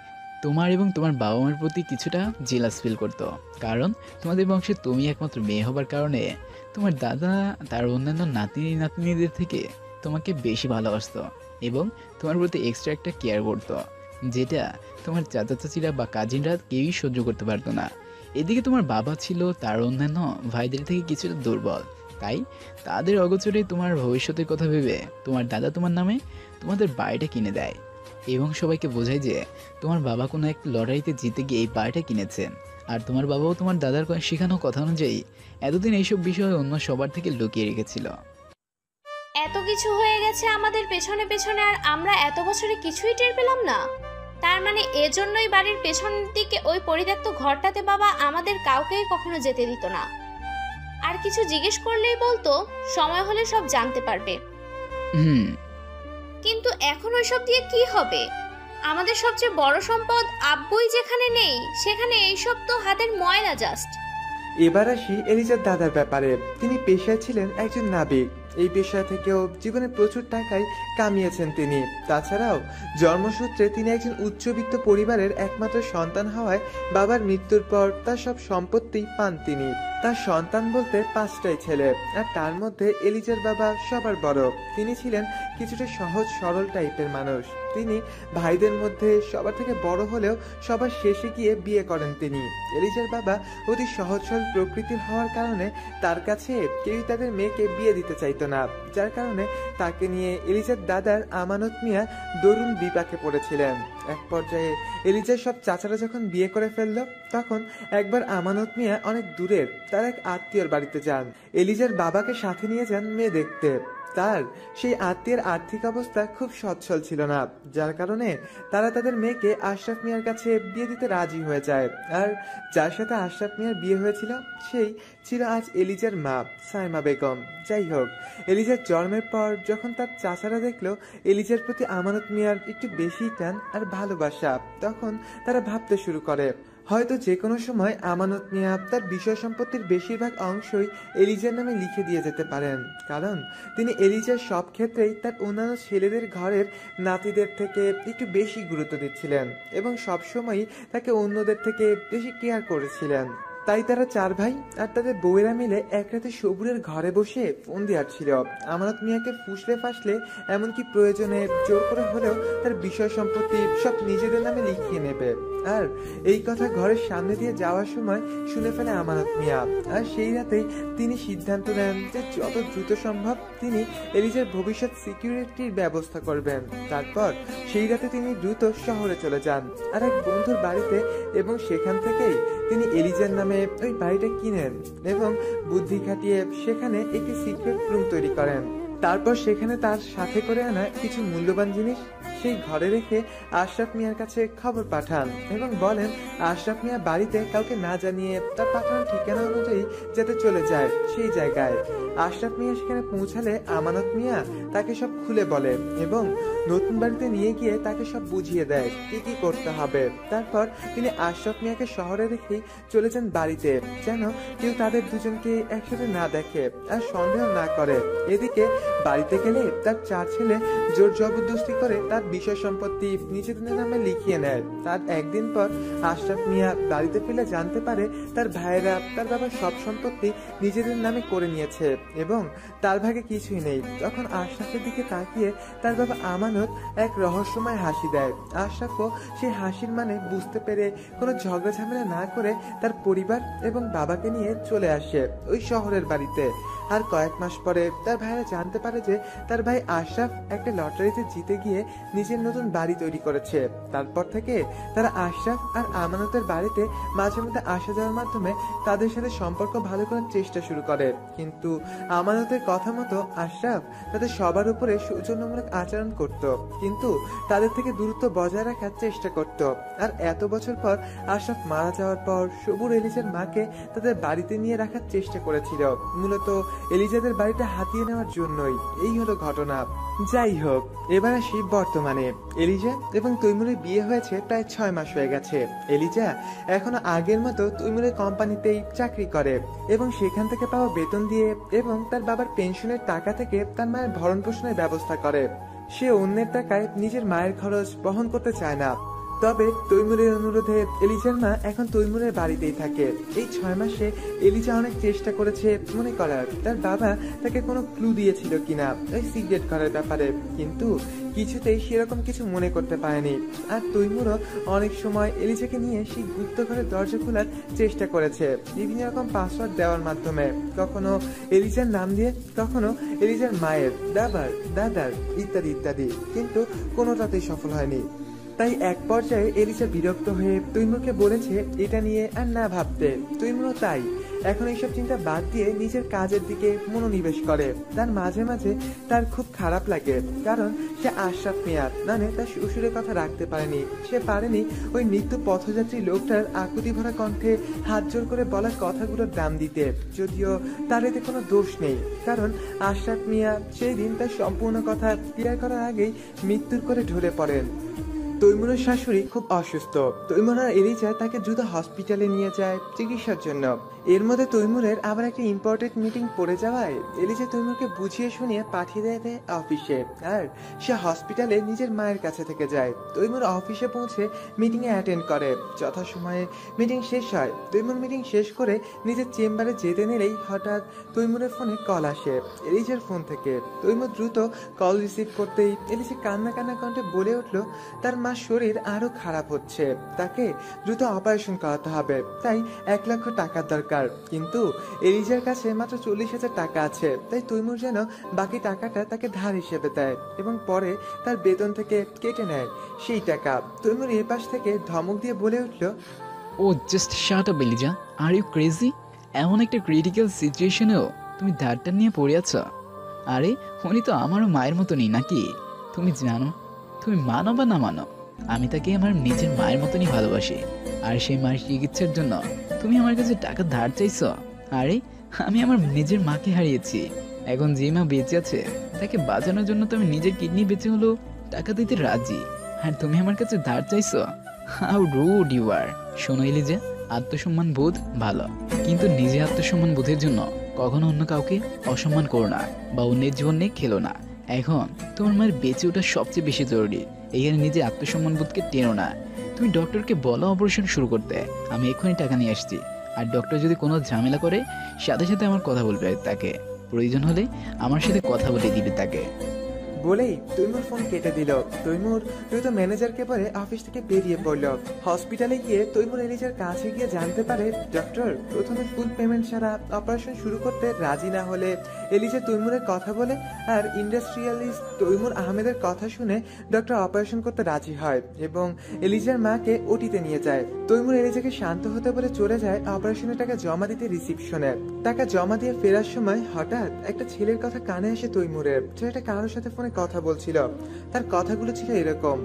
তোমার এবং তোমার বাবা মার প্রতি কিছুটা জেলাস ফিল করতো, কারণ তোমাদের বংশে তুমি একমাত্র মেয়ে হবার কারণে তোমার দাদা তার অন্যান্য নাতনিদের থেকে তোমাকে বেশি ভালোবাসতো এবং তোমার প্রতি এক্সট্রা একটা কেয়ার করতো, যেটা তোমার চাচা চাচিরা বা কাজিনরা কেউই সহ্য করতে পারতো না। এদিকে তোমার বাবা ছিল তার অন্যান্য ভাইদের থেকে কিছুটা দুর্বল, তাই তাদের অগোচরে তোমার ভবিষ্যতের কথা ভেবে তোমার দাদা তোমার নামে তোমাদের বাড়িটা কিনে দেয় এবং সবাইকে বোঝায় যে তোমার বাবা কোনো এক লটারিতে জিতে গিয়ে এই বাড়িটা কিনেছেন। আর তোমার বাবাও তোমার দাদার শেখানো কথা অনুযায়ী এতদিন এইসব বিষয় অন্য সবার থেকে লুকিয়ে রেখেছিল। এত কিছু হয়ে গেছে আমাদের পেছনে পেছনে, আর আমরা এত বছরে কিছুই টের পেলাম না। তার মানে এজন্যই বাড়ির পেছনের দিকে ওই পরিত্যক্ত ঘরটাতে বাবা আমাদের কাউকেই কখনো যেতে দিত না, আর কিছু জিজ্ঞেস করলেই বলতো সময় হলে সব জানতে পারবে। কিন্তু এখন ওইসব দিয়ে কি হবে? আমাদের সবচেয়ে বড় সম্পদ আব্বুই যেখানে নেই, সেখানে এইসব তো হাতের ময়লা জাস্ট। এবার আসি এলিজার দাদার ব্যাপারে। তিনি পেশায় ছিলেন একজন নাবিক। এই পেশা থেকেও জীবনে প্রচুর টাকাই কামিয়েছেন তিনি। তাছাড়াও জন্মসূত্রে তিনি একজন উচ্চবিত্ত পরিবারের একমাত্র সন্তান হওয়ায় বাবার মৃত্যুর পর তার সব সম্পত্তি পান তিনি। তার সন্তান বলতে 5টাই ছেলে, আর তার মধ্যে এলিজার বাবা সবার বড়। তিনি ছিলেন কিছুটা সহজ সরল টাইপের মানুষ। তিনি ভাইদের মধ্যে সবার থেকে বড় হলেও সবার শেষে গিয়ে বিয়ে করেন তিনি। এলিজার বাবা অতি সহজ সরল প্রকৃতির হওয়ার কারণে তার কাছে কেউই তাদের মেয়েকে বিয়ে দিতে চাইতো না, যার কারণে তাকে নিয়ে এলিজার দাদার আমানত মিয়া দরুন বিপাকে পড়েছিলেন। এক পর্যায়ে এলিজার সব চাচারা যখন বিয়ে করে ফেললো, তখন একবার আমানত মিয়া অনেক দূরের তার এক আত্মীয়র বাড়িতে যান। এলিজার বাবাকে সাথে নিয়ে যান মেয়ে দেখতে। তার সেই আত্মীয়ের আর্থিক অবস্থা খুব সচ্ছল ছিল না, যার কারণে তারা তাদের মেয়েকে আশরাফ মিয়ার কাছে বিয়ে দিতে রাজি হয়ে যায়। আর যার সাথে আশরাফ মিয়ার বিয়ে হয়েছিল সেই ছিল আজ এলিজার মা সাইমা বেগম। যাই হোক, এলিজার জন্মের পর যখন তার চাচারা দেখলো এলিজার প্রতি আমানত মিয়ার একটু বেশি টান আর ভালোবাসা, তখন তারা ভাবতে শুরু করে হয়তো যে কোনো সময় আমানত মিয়া তার বিষয় সম্পত্তির বেশিরভাগ অংশই এলিজার নামে লিখে দিয়ে যেতে পারেন, কারণ তিনি এলিজার সব ক্ষেত্রেই তার অন্যান্য ছেলেদের ঘরের নাতিদের থেকে একটু বেশি গুরুত্ব দিচ্ছিলেন এবং সবসময়ই তাকে অন্যদের থেকে বেশি কেয়ার করেছিলেন। তাই তারা 4 ভাই আর তাদের বউয়েরা মিলে এক রাতে সবুরের ঘরে বসে ফোন দিয়াছিল আমানত মিয়াকে ফুসলে ফাসলে, এমনকি প্রয়োজনে জোর করে হলেও তার বিষয় সম্পত্তি সব নিজেদের নামে লিখিয়ে নেবে। আর এই কথা ঘরের সামনে দিয়ে যাওয়ার সময় শুনে ফেলে আমানত মিয়া। আর সেই রাতেই তিনি সিদ্ধান্ত নেন যে যত দ্রুত সম্ভব তিনি এলিজার ভবিষ্যৎ সিকিউরিটির ব্যবস্থা করবেন। তারপর সেই রাতে তিনি দ্রুত শহরে চলে যান আর এক বন্ধুর বাড়িতে, এবং সেখান থেকেই তিনি এলিজার নামে ওই বাড়িটা কিনেন এবং বুদ্ধি খাটিয়ে সেখানে একটি সিক্রেট রুম তৈরি করেন। তারপর সেখানে তার সাথে করে আনা কিছু মূল্যবান জিনিস সেই ঘরে রেখে আশরাফ মিয়ার কাছে খবর পাঠান এবং বলেন আশরাফ মিয়া বাড়িতে কাউকে না জানিয়ে তার পাঠানোর ঠিকানা অনুযায়ী যাতে চলে যায় সেই জায়গায়। আশরাফ মিয়া সেখানে পৌঁছালে আমানত মিয়া তাকে সব খুলে বলে এবং নতুন বাড়িতে নিয়ে গিয়ে তাকে সব বুঝিয়ে দেয় কি কি করতে হবে। তারপর তিনি আশরাফ মিয়াকে শহরে রেখেই চলে যান বাড়িতে, যেন কেউ তাদের দুজনকে একসাথে না দেখে আর সন্দেহ না করে। এদিকে বাড়িতে গেলে তার 4 ছেলে জোর জবরদস্তি করে তার বিষয় সম্পত্তি নিজেদের নামে লিখিয়ে নেয়। তার একদিন পর আশরাফ মিয়া বাড়িতে ফিরে জানতে পারে তার ভাইয়েরা তার বাবার সব সম্পত্তি নিজেদের নামে করে নিয়েছে এবং তার ভাগে কিছুই নেই। তখন আশরাফের দিকে তাকিয়ে তার বাবা আমানত এক রহস্যময় হাসি দেয়। আশরাফও সেই হাসির মানে বুঝতে পেরে কোনো ঝগড়া ঝামেলা না করে তার পরিবার এবং বাবাকে নিয়ে চলে আসে ওই শহরের বাড়িতে। আর কয়েক মাস পরে তার ভাইয়েরা জানতে পারে যে তার ভাই আশরাফ একটা লটারিতে জিতে গিয়ে নিজের নতুন বাড়ি তৈরি করেছে। তারপর থেকে তারা আশরাফ আর আমানতের বাড়িতে মাঝে মধ্যে আসা যাওয়ার মাধ্যমে তাদের সাথে সম্পর্ক ভালো করার চেষ্টা শুরু করে। কিন্তু আমানতের কথা মতো আশরাফ তাদের সবার উপরে সৌজন্যমূলক আচরণ করত, কিন্তু তাদের থেকে দূরত্ব বজায় রাখার চেষ্টা করত। আর এত বছর পর আশরাফ মারা যাওয়ার পর সবুর এলিজার মাকে তাদের বাড়িতে নিয়ে রাখার চেষ্টা করেছিল, মূলত এলিজাদের বাড়িটা হাতিয়ে নেওয়ার জন্যই। এই হলো ঘটনা। যাই হোক, এবার আসি বর্তমানে। এলিজা এবং তৈমুরের বিয়ে হয়েছে প্রায় 6 মাস হয়ে গেছে। এলিজা এখনো আগের মতো তৈমুরের কোম্পানিতেই চাকরি করে এবং সেখান থেকে পাওয়া বেতন দিয়ে এবং তার বাবার পেনশনের টাকা থেকে তার মায়ের ভরণ পোষণের ব্যবস্থা করে। সে অন্যের টাকায় নিজের মায়ের খরচ বহন করতে চায় না। তবে তৈমুরের অনুরোধে এলিজার মা এখন তৈমুরের বাড়িতেই থাকে। এই 6 মাসে এলিজা অনেক চেষ্টা করেছে মনে করার তার বাবা তাকে কোনো ক্লু দিয়েছিল কিনা এই সিগারেট করার ব্যাপারে, কিন্তু কিছুতেই সেরকম কিছু মনে করতে পারেনি। আর তৈমুরও অনেক সময় এলিজাকে নিয়ে সেই গুপ্ত ঘরের দরজা খোলার চেষ্টা করেছে বিভিন্ন রকম পাসওয়ার্ড দেওয়ার মাধ্যমে, কখনো এলিজার নাম দিয়ে, কখনো এলিজার মায়ের, দাদার ইত্যাদি ইত্যাদি, কিন্তু কোনোটাতেই সফল হয়নি। তাই এক পর্যায়ে এলিজা বিরক্ত হয়ে তৈমুরকে বলেছে এটা নিয়ে আর না ভাবতে। তৈমুরও তাই এখন এইসব চিন্তা বাদ দিয়ে নিজের কাজের দিকে মনোনিবেশ করে। তার মাঝে মাঝে তার খুব খারাপ লাগে, কারণ সে আশরাফ মিয়া মানে তার শ্বশুরের কথা রাখতে পারেনি। সে পারেনি ওই নিত্য পথযাত্রী লোকটার আকুতি ভরা কণ্ঠে হাত জোর করে বলা কথাগুলোর দাম দিতে, যদিও তার এতে কোনো দোষ নেই, কারণ আশরাফ মিয়া সেই দিন তার সম্পূর্ণ কথা ক্লিয়ার করার আগেই মৃত্যুর করে ঢলে পড়েন। তৈমুরের শাশুড়ি খুব অসুস্থ। তৈমুর আর এলিজা তাকে দ্রুত হসপিটালে নিয়ে যায় চিকিৎসার জন্য। এর মধ্যে তৈমুরের আবার একটা ইম্পর্টেন্ট মিটিং পড়ে যাওয়ায় এলিজা তৈমুরকে বুঝিয়ে শুনিয়ে পাঠিয়ে দেয় অফিসে, আর সে হসপিটালে নিজের মায়ের কাছে থেকে যায়। তৈমুর অফিসে পৌঁছে মিটিং এ অ্যাটেন্ড করে। যথাসময়ে মিটিং শেষ হয়। তৈমুর মিটিং শেষ করে নিজের চেম্বারে যেতে নিলেই হঠাৎ তৈমুরের ফোনে কল আসে এলিজার ফোন থেকে। তৈমুর দ্রুত কল রিসিভ করতেই এলিজা কান্না কণ্ঠে বলে উঠল তার মার শরীর আরো খারাপ হচ্ছে, তাকে দ্রুত অপারেশন করাতে হবে, তাই 1 লক্ষ টাকার দরকার। কিন্তু এলিজার কাছে মাত্র 40,000 টাকা আছে, তাই তৈমুর যেন বাকি টাকাটা তাকে ধার হিসেবে দেয় এবং পরে তার বেতন থেকে কেটে নেয় সেই টাকা। তৈমুর এই পাশ থেকে ধমক দিয়ে বলে উঠল, oh just shut up Eliza, are you crazy? এমন একটা ক্রিটিক্যাল সিচুয়েশনেও তুমি ধারটা নিয়ে পড়ে আছো? আরে উনি তো আমারও মায়ের মতনই নাকি? তুমি জানো, তুমি মানো বা না মানো, আমি তাকে আমার নিজের মায়ের মতনই ভালোবাসি। আর সেই মায়ের চিকিৎসার জন্য তুমি আমার কাছে টাকা ধার চাইছ? আরে আমি আমার নিজের মাকে হারিয়েছি, এখন যে মা বেঁচে আছে তাকে বাঁচানোর জন্য তো আমি নিজের কিডনি বেঁচে হলো টাকা দিতে রাজি, আর তুমি আমার কাছে ধার চাইছ? How rude you are. শোনো এলিজা, আত্মসম্মান বোধ ভালো, কিন্তু নিজে আত্মসম্মান বোধের জন্য কখনো অন্য কাউকে অসম্মান করো না বা অন্যের জীবন নিয়ে খেলো না। এখন তোমার মায়ের বেঁচে ওঠা সবচেয়ে বেশি জরুরি, এখানে নিজে আত্মসম্মান বোধকে টেনো না। তুমি ডক্টরকে বলো অপারেশন শুরু করতে, আমি এক্ষুনি টাকা নিয়ে আসছি। আর ডক্টর যদি কোনো ঝামেলা করে সাথে সাথে আমার কথা বলবে তাকে, প্রয়োজন হলে আমার সাথে কথা বলে দিবে তাকে। বলেই তৈমুর ফোন কেটে দিল। তৈমুর দ্রুত ম্যানেজারকে বলে অফিস থেকে বেরিয়ে পড়ল। হসপিটালে গিয়ে তৈমুর এলিজার কাছে গিয়ে জানতে পারে ডক্টর প্রথমে ফুল পেমেন্ট ছাড়া অপারেশন শুরু করতে রাজি না হলে এলিজা তৈমুরের কথা বলে আর ইন্ডাস্ট্রিয়ালিস্ট তৈমুর আহমেদের কথা শুনে ডক্টর অপারেশন করতে রাজি হয় এবং এলিজার মাকে ওটিতে নিয়ে যায়। তৈমুর এলিজাকে শান্ত হতে বলে চলে যায় অপারেশনের টাকা জমা দিতে রিসিপশনে। টাকা জমা দিয়ে ফেরার সময় হঠাৎ একটা ছেলের কথা কানে আসে তৈমুরের। ছেলেটা কারোর সাথে ফোনে কথা বলছিল। তার কথাগুলো ছিল এরকম,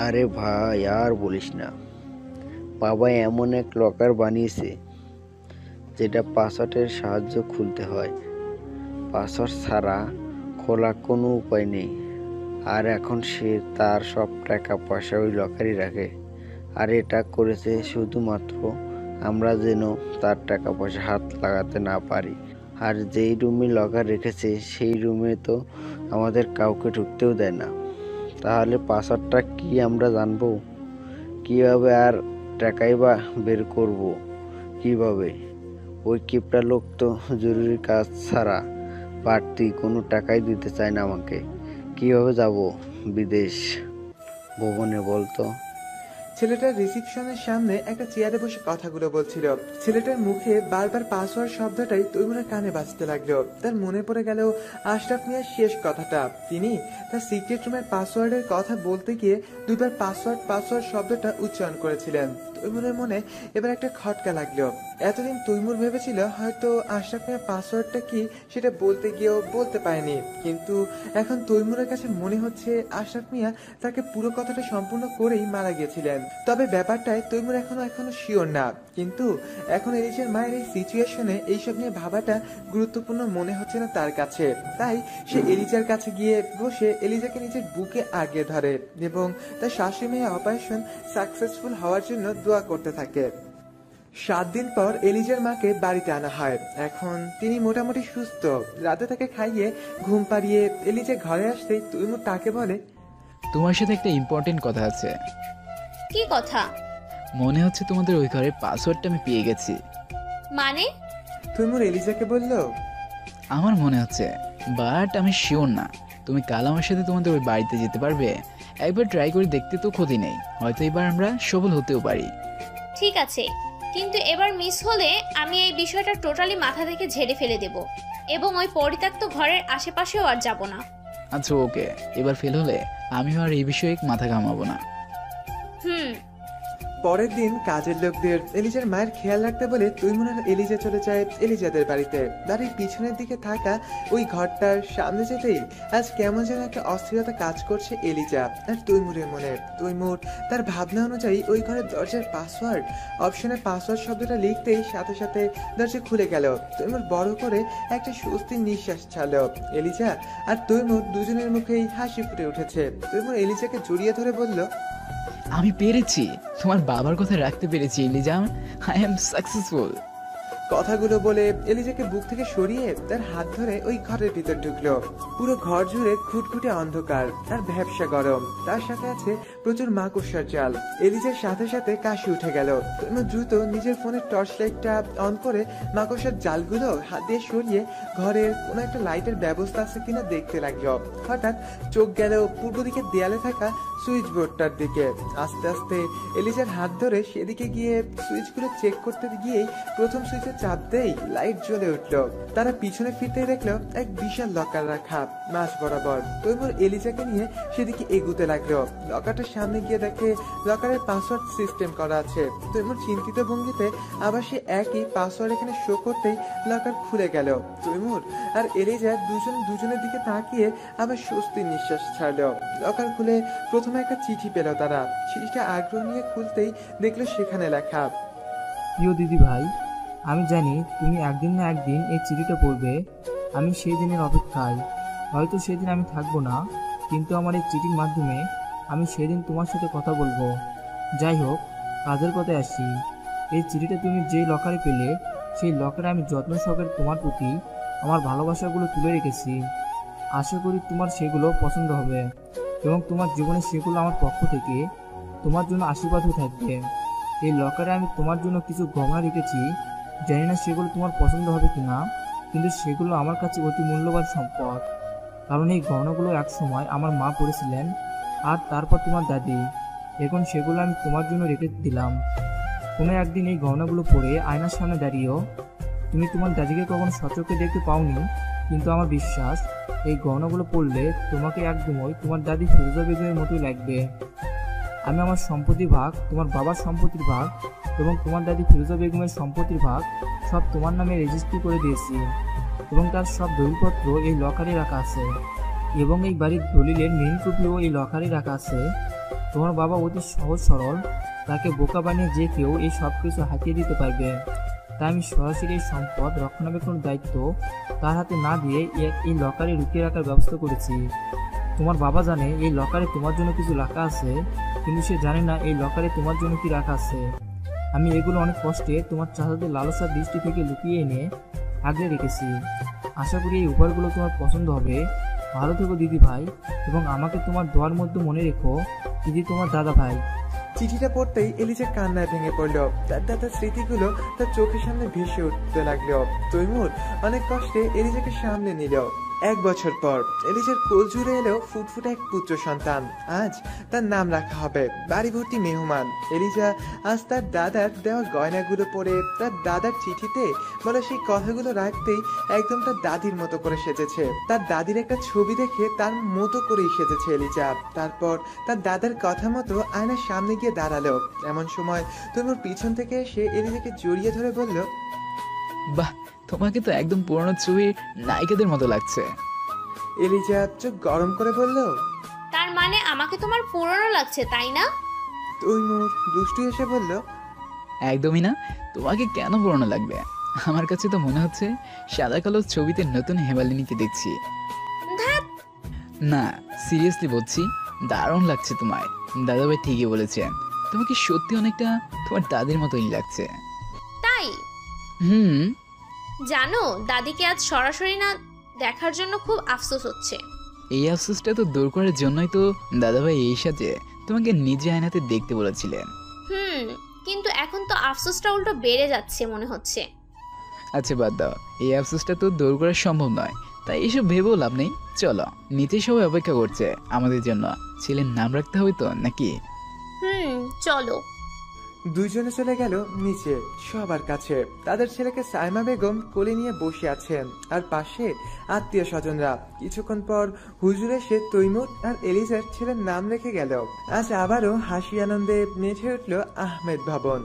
আরে ভাই আর বলিস না, বাবা এমন এক লকার বানিয়েছে যেটা পাসওয়ার্ডের সাহায্য খুলতে হয়, পাসওয়ার্ড ছাড়া খোলা কোনো উপায় নেই। আর এখন সে তার সব টাকা পয়সা ওই লকারই রাখে। আর এটা করেছে শুধুমাত্র আমরা যেন তার টাকা পয়সা হাত লাগাতে না পারি। আর যেই রুমে লকার রেখেছে সেই রুমে তো আমাদের কাউকে ঢুকতেও দেয় না। তাহলে পাসওয়ার্ডটা কি আমরা জানবো কিভাবে? আর টাকাই বা বের করব কিভাবে? ওই কিপটা লোক তো জরুরি কাজ ছাড়া বাড়তি কোনো টাকাই দিতে চায় না আমাকে। কিভাবে যাব বিদেশ ভবনে বলতো? ছেলেটার রিসিপশনের সামনে একটা চেয়ারে বসে কথাগুলো বলছিল। ছেলেটার মুখে বারবার পাসওয়ার্ড শব্দটাই তৈমুরের কানে বাজতে লাগলো। তার মনে পড়ে গেল আশরাফ মিয়ার শেষ কথাটা। তিনি তার সিক্রেট রুমের পাসওয়ার্ডের কথা বলতে গিয়ে দুবার পাসওয়ার্ড শব্দটা উচ্চারণ করেছিলেন। তৈমুরের মনে এবার একটা খটকা লাগলো। এতদিন তৈমুর ভেবেছিল হয়তো আশরাফ মিয়ার পাসওয়ার্ডটা কি সেটা বলতে গিয়েও বলতে পারেনি, কিন্তু এখন তৈমুরের কাছে মনে হচ্ছে আশরাফ মিয়া তাকে পুরো কথাটা সম্পূর্ণ করেই মারা গিয়েছিলেন। তবে ব্যাপারটায় তৈমুর এখনো শিওর না, কিন্তু এখন এলিজার মায়ের এই সিচুয়েশনে এইসব নিয়ে ভাবাটা গুরুত্বপূর্ণ মনে হচ্ছে না তার কাছে। তাই সে এলিজার কাছে গিয়ে বসে এলিজাকে নিজের বুকে আগিয়ে ধরে এবং তার শাশুড়ি মেয়ে অপারেশন সাকসেসফুল হওয়ার জন্য দোয়া করতে থাকে। 7 দিন পর এলিজার মাকে বাড়িতে আনা হয়। এখন তিনি মোটামুটি সুস্থ। রাতে তাকে খাইয়ে ঘুম পাড়িয়ে এলিজা ঘরে আসতেই তৈমুর তাকে বলে, তোমার সাথে একটা ইম্পর্টেন্ট কথা আছে। কি কথা? মনে হচ্ছে তোমাদের ওই ঘরের পাসওয়ার্ডটা আমি পেয়ে গেছি। মানে? তৈমুর এলিজাকে বলল। আমার মনে হচ্ছে, বাট আমি শিওর না। তুমি কাল আমার সাথে তোমাদের ওই বাড়িতে যেতে পারবে? একবার ট্রাই করে দেখতে তো ক্ষতি নেই, হয়তো এবার আমরা সফল হতেও পারি। ঠিক আছে, কিন্তু এবার মিস হলে আমি এই বিষয়টা টোটালি মাথা থেকে ঝেড়ে ফেলে দেব এবং ওই পরিত্যক্ত ঘরের আশেপাশেও আর যাব না। আচ্ছা ওকে, এবার ফেল হলে আমিও আর এই বিষয়ে মাথা ঘামাবো না। পরের দিন কাজের লোকদের এলিজার মায়ের খেয়াল রাখতে বলে তৈমুর আর এলিজা চলে যায় এলিজাদের বাড়িতে। বাড়ির পিছনের দিকে থাকা ওই ঘরটার সামনে যেতেই আজ কেমন যেন একটা অস্থিরতা কাজ করছে এলিজা আর তৈমুরের মনে। তৈমুর তার ভাবনা অনুযায়ী ওই ঘরের দরজার পাসওয়ার্ড অপশনে পাসওয়ার্ড শব্দটা লিখতেই সাথে সাথে দরজা খুলে গেল। তৈমুর বড় করে একটা স্বস্তির নিঃশ্বাস ছাড়ল। এলিজা আর তৈমুর দুজনের মুখেই হাসি ফুটে উঠেছে। তৈমুর এলিজাকে জড়িয়ে ধরে বলল, আমি পেরেছি, তোমার বাবার কথা রাখতে পেরেছি এলিজা, আই এম সাকসেসফুল। কথাগুলো বলে এলিজাকে বুক থেকে সরিয়ে তার হাত ধরে ওই ঘরের ভিতর ঢুকলো। পুরো ঘর জুড়ে খুটখুটে অন্ধকার আর ভ্যাপসা গরম, তার সাথে আছে প্রচুর মাকড়সার জাল। এলিজার সাথে সাথে কাশি উঠে গেল। তৈমুর দ্রুত নিজের ফোনের টর্চ লাইটটা অন করে মাকড়সার জালগুলো হাত দিয়ে সরিয়ে ঘরের কোনো একটা লাইটের ব্যবস্থা আছে কিনা দেখতে লাগলো। হঠাৎ চোখ গেল পূর্ব দিকে দেয়ালে থাকা সুইচ বোর্ডটার দিকে। আস্তে আস্তে এলিজার হাত ধরে সেদিকে গিয়ে সুইচগুলো চেক করতে গিয়েই প্রথম সুইচে চাপ দেই লাইট জ্বলে উঠলো। তারা পিছনে ফিরতে দেখলো এক বিশাল লকার রাখা মাঝ বরাবর। তৈমুর এলিজাকে নিয়ে সেদিকে এগুতে লাগলো। লকারটার সামনে গিয়ে দেখে লকারের পাসওয়ার্ড সিস্টেম করা আছে। তৈমুর চিন্তিত ভঙ্গিতে আবার সে একই পাসওয়ার্ড এখানে শো করতেই লকার খুলে গেল। তৈমুর আর এলিজা দুজনের দিকে তাকিয়ে আবার স্বস্তির নিঃশ্বাস ছাড়লো। লকার খুলে প্রথমে একটা চিঠি পেল তারা। চিঠিটা আগ্রহ নিয়ে খুলতেই দেখলো সেখানে লেখা, প্রিয় দিদি ভাই, আমি জানি তুমি একদিন না একদিন এই চিঠিটা পড়বে। আমি সেই দিনের অপেক্ষায়। হয়তো সেদিন আমি থাকবো না, কিন্তু আমার এই চিঠির মাধ্যমে আমি সেদিন তোমার সাথে কথা বলবো। যাই হোক, কাজের কথায় আসি। এই চিঠিটা তুমি যেই লকারে পেলে, সেই লকারে আমি যত্ন সহকারে তোমার প্রতি আমার ভালোবাসাগুলো তুলে রেখেছি। আশা করি তোমার সেগুলো পছন্দ হবে এবং তোমার জীবনে সেগুলো আমার পক্ষ থেকে তোমার জন্য আশীর্বাদ হয়ে থাকবে। এই লকারে আমি তোমার জন্য কিছু গহনা রেখেছি। জানি না সেগুলো তোমার পছন্দ হবে কিনা, কিন্তু সেগুলো আমার কাছে অতি মূল্যবান সম্পদ। কারণ এই গহনাগুলো একসময় আমার মা পরেছিলেন, আর তারপর তোমার দাদি। এখন সেগুলো আমি তোমার জন্য রেখে দিলাম। কোনো একদিন এই গহনাগুলো পরে আয়নার সামনে দাঁড়িয়েও তুমি তোমার দাদিকে কখনো সচক্ষে দেখতে পাওনি, কিন্তু আমার বিশ্বাস এই গহনাগুলো পরলে তোমাকে একদমই তোমার দাদি ফিরোজা বেগমের মতোই লাগবে। আমি আমার সম্পত্তির ভাগ, তোমার বাবার সম্পত্তির ভাগ এবং তোমার দাদি ফিরোজা বেগমের সম্পত্তির ভাগ সব তোমার নামে রেজিস্ট্রি করে দিয়েছি এবং তার সব দলিলপত্র এই লকারে রাখা আছে এবং এই বাড়ির দলিলের মেইন কপিও এই লকারে রাখা আছে। তোমার বাবা অতি সহজ সরল, তাকে বোকা বানিয়ে যে কেউ এই সব কিছু হাতিয়ে দিতে পারবে। তাই আমি সরাসরি এই সম্পদ রক্ষণাবেক্ষণের দায়িত্ব তার হাতে না দিয়ে এই লকারে লুকিয়ে রাখার ব্যবস্থা করেছি। তোমার বাবা জানে এই লকারে তোমার জন্য কিছু রাখা আছে, কিন্তু সে জানে না এই লকারে তোমার জন্য কি রাখা আছে। আমি এগুলো অনেক কষ্টে তোমার চাচাদের লালসার দৃষ্টি থেকে লুকিয়ে এনে আগলে রেখেছি। আশা করি এই উপহারগুলো তোমার পছন্দ হবে। ভালো থেকো দিদি ভাই, এবং আমাকে তোমার দোয়ার মধ্যে মনে রেখো। দিদি, তোমার দাদা ভাই। চিঠিটা পড়তেই এলিজা কান্নায় ভেঙে পড়ল। তার দাদার স্মৃতিগুলো তার চোখের সামনে ভেসে উঠতে লাগলো। তৈমুর অনেক কষ্টে এলিজাকে সামনে নিল। 1 বছর পর এলিজার কোল জুড়ে এলো ফুটফুটে এক পুত্র সন্তান। আজ তার নাম রাখা হবে। বাড়ি ভর্তি মেহমান। এলিজা আজ তার দাদার দেওয়া গয়নাগুলো পরে তার দাদার চিঠিতে বলা সেই কথাগুলো রাখতেই একদম তার দাদির মতো করে সেজেছে। তার দাদির একটা ছবি দেখে তার মতো করেই সেজেছে এলিজা। তারপর তার দাদার কথা মতো আয়নার সামনে গিয়ে দাঁড়ালো। এমন সময় তৈমুর পিছন থেকে এসে এলিজাকে জড়িয়ে ধরে বলল, বাহ, তোমাকে তো একদম পুরনো ছবির নায়িকাদের মতো লাগছে। এলিজা চোখ গরম করে বলল, তার মানে আমাকে তোমার পুরনো লাগছে, তাই না? তৈমুর দুষ্টু এসে বলল, একদমই না, তোমাকে কেন পুরনো লাগবে? আমার কাছে তো মনে হচ্ছে সাদা কালো ছবিতে নতুন হেমালিনীকে দেখছি। না, সিরিয়াসলি বলছি, দারুণ লাগছে তোমায়। দাদাভাই ঠিকই বলেছেন, তোমাকে সত্যি অনেকটা তোমার দাদির মতোই লাগছে। তাই? জানো, দাদিকে আজ সরাসরি না দেখার জন্য খুব আফসোস হচ্ছে। এই আফসোসটা তো দূর করার জন্যই তো দাদাভাই এই সাজে তোমাকে নিজে আয়নাতে দেখতে বলেছিলেন। কিন্তু এখন তো আফসোসটা উল্টো বেড়ে যাচ্ছে মনে হচ্ছে। আচ্ছা বাদ দাও, এই আফসোসটা তো দূর করা সম্ভব নয়, তাই এসব ভেবেও লাভ নেই। চলো, নিচে সবাই অপেক্ষা করছে আমাদের জন্য। ছেলের নাম রাখতে হবে তো নাকি? চলো। দুইজনে চলে গেল নিচে সবার কাছে। তাদের ছেলেকে সাইমা বেগম কোলে নিয়ে বসে আছেন, আর পাশে আত্মীয় স্বজনরা। কিছুক্ষণ পর হুজুর এসে তৈমুর আর এলিজার ছেলের নাম রেখে গেল। আজ আবারও হাসি আনন্দে মেতে উঠল আহমেদ ভবন।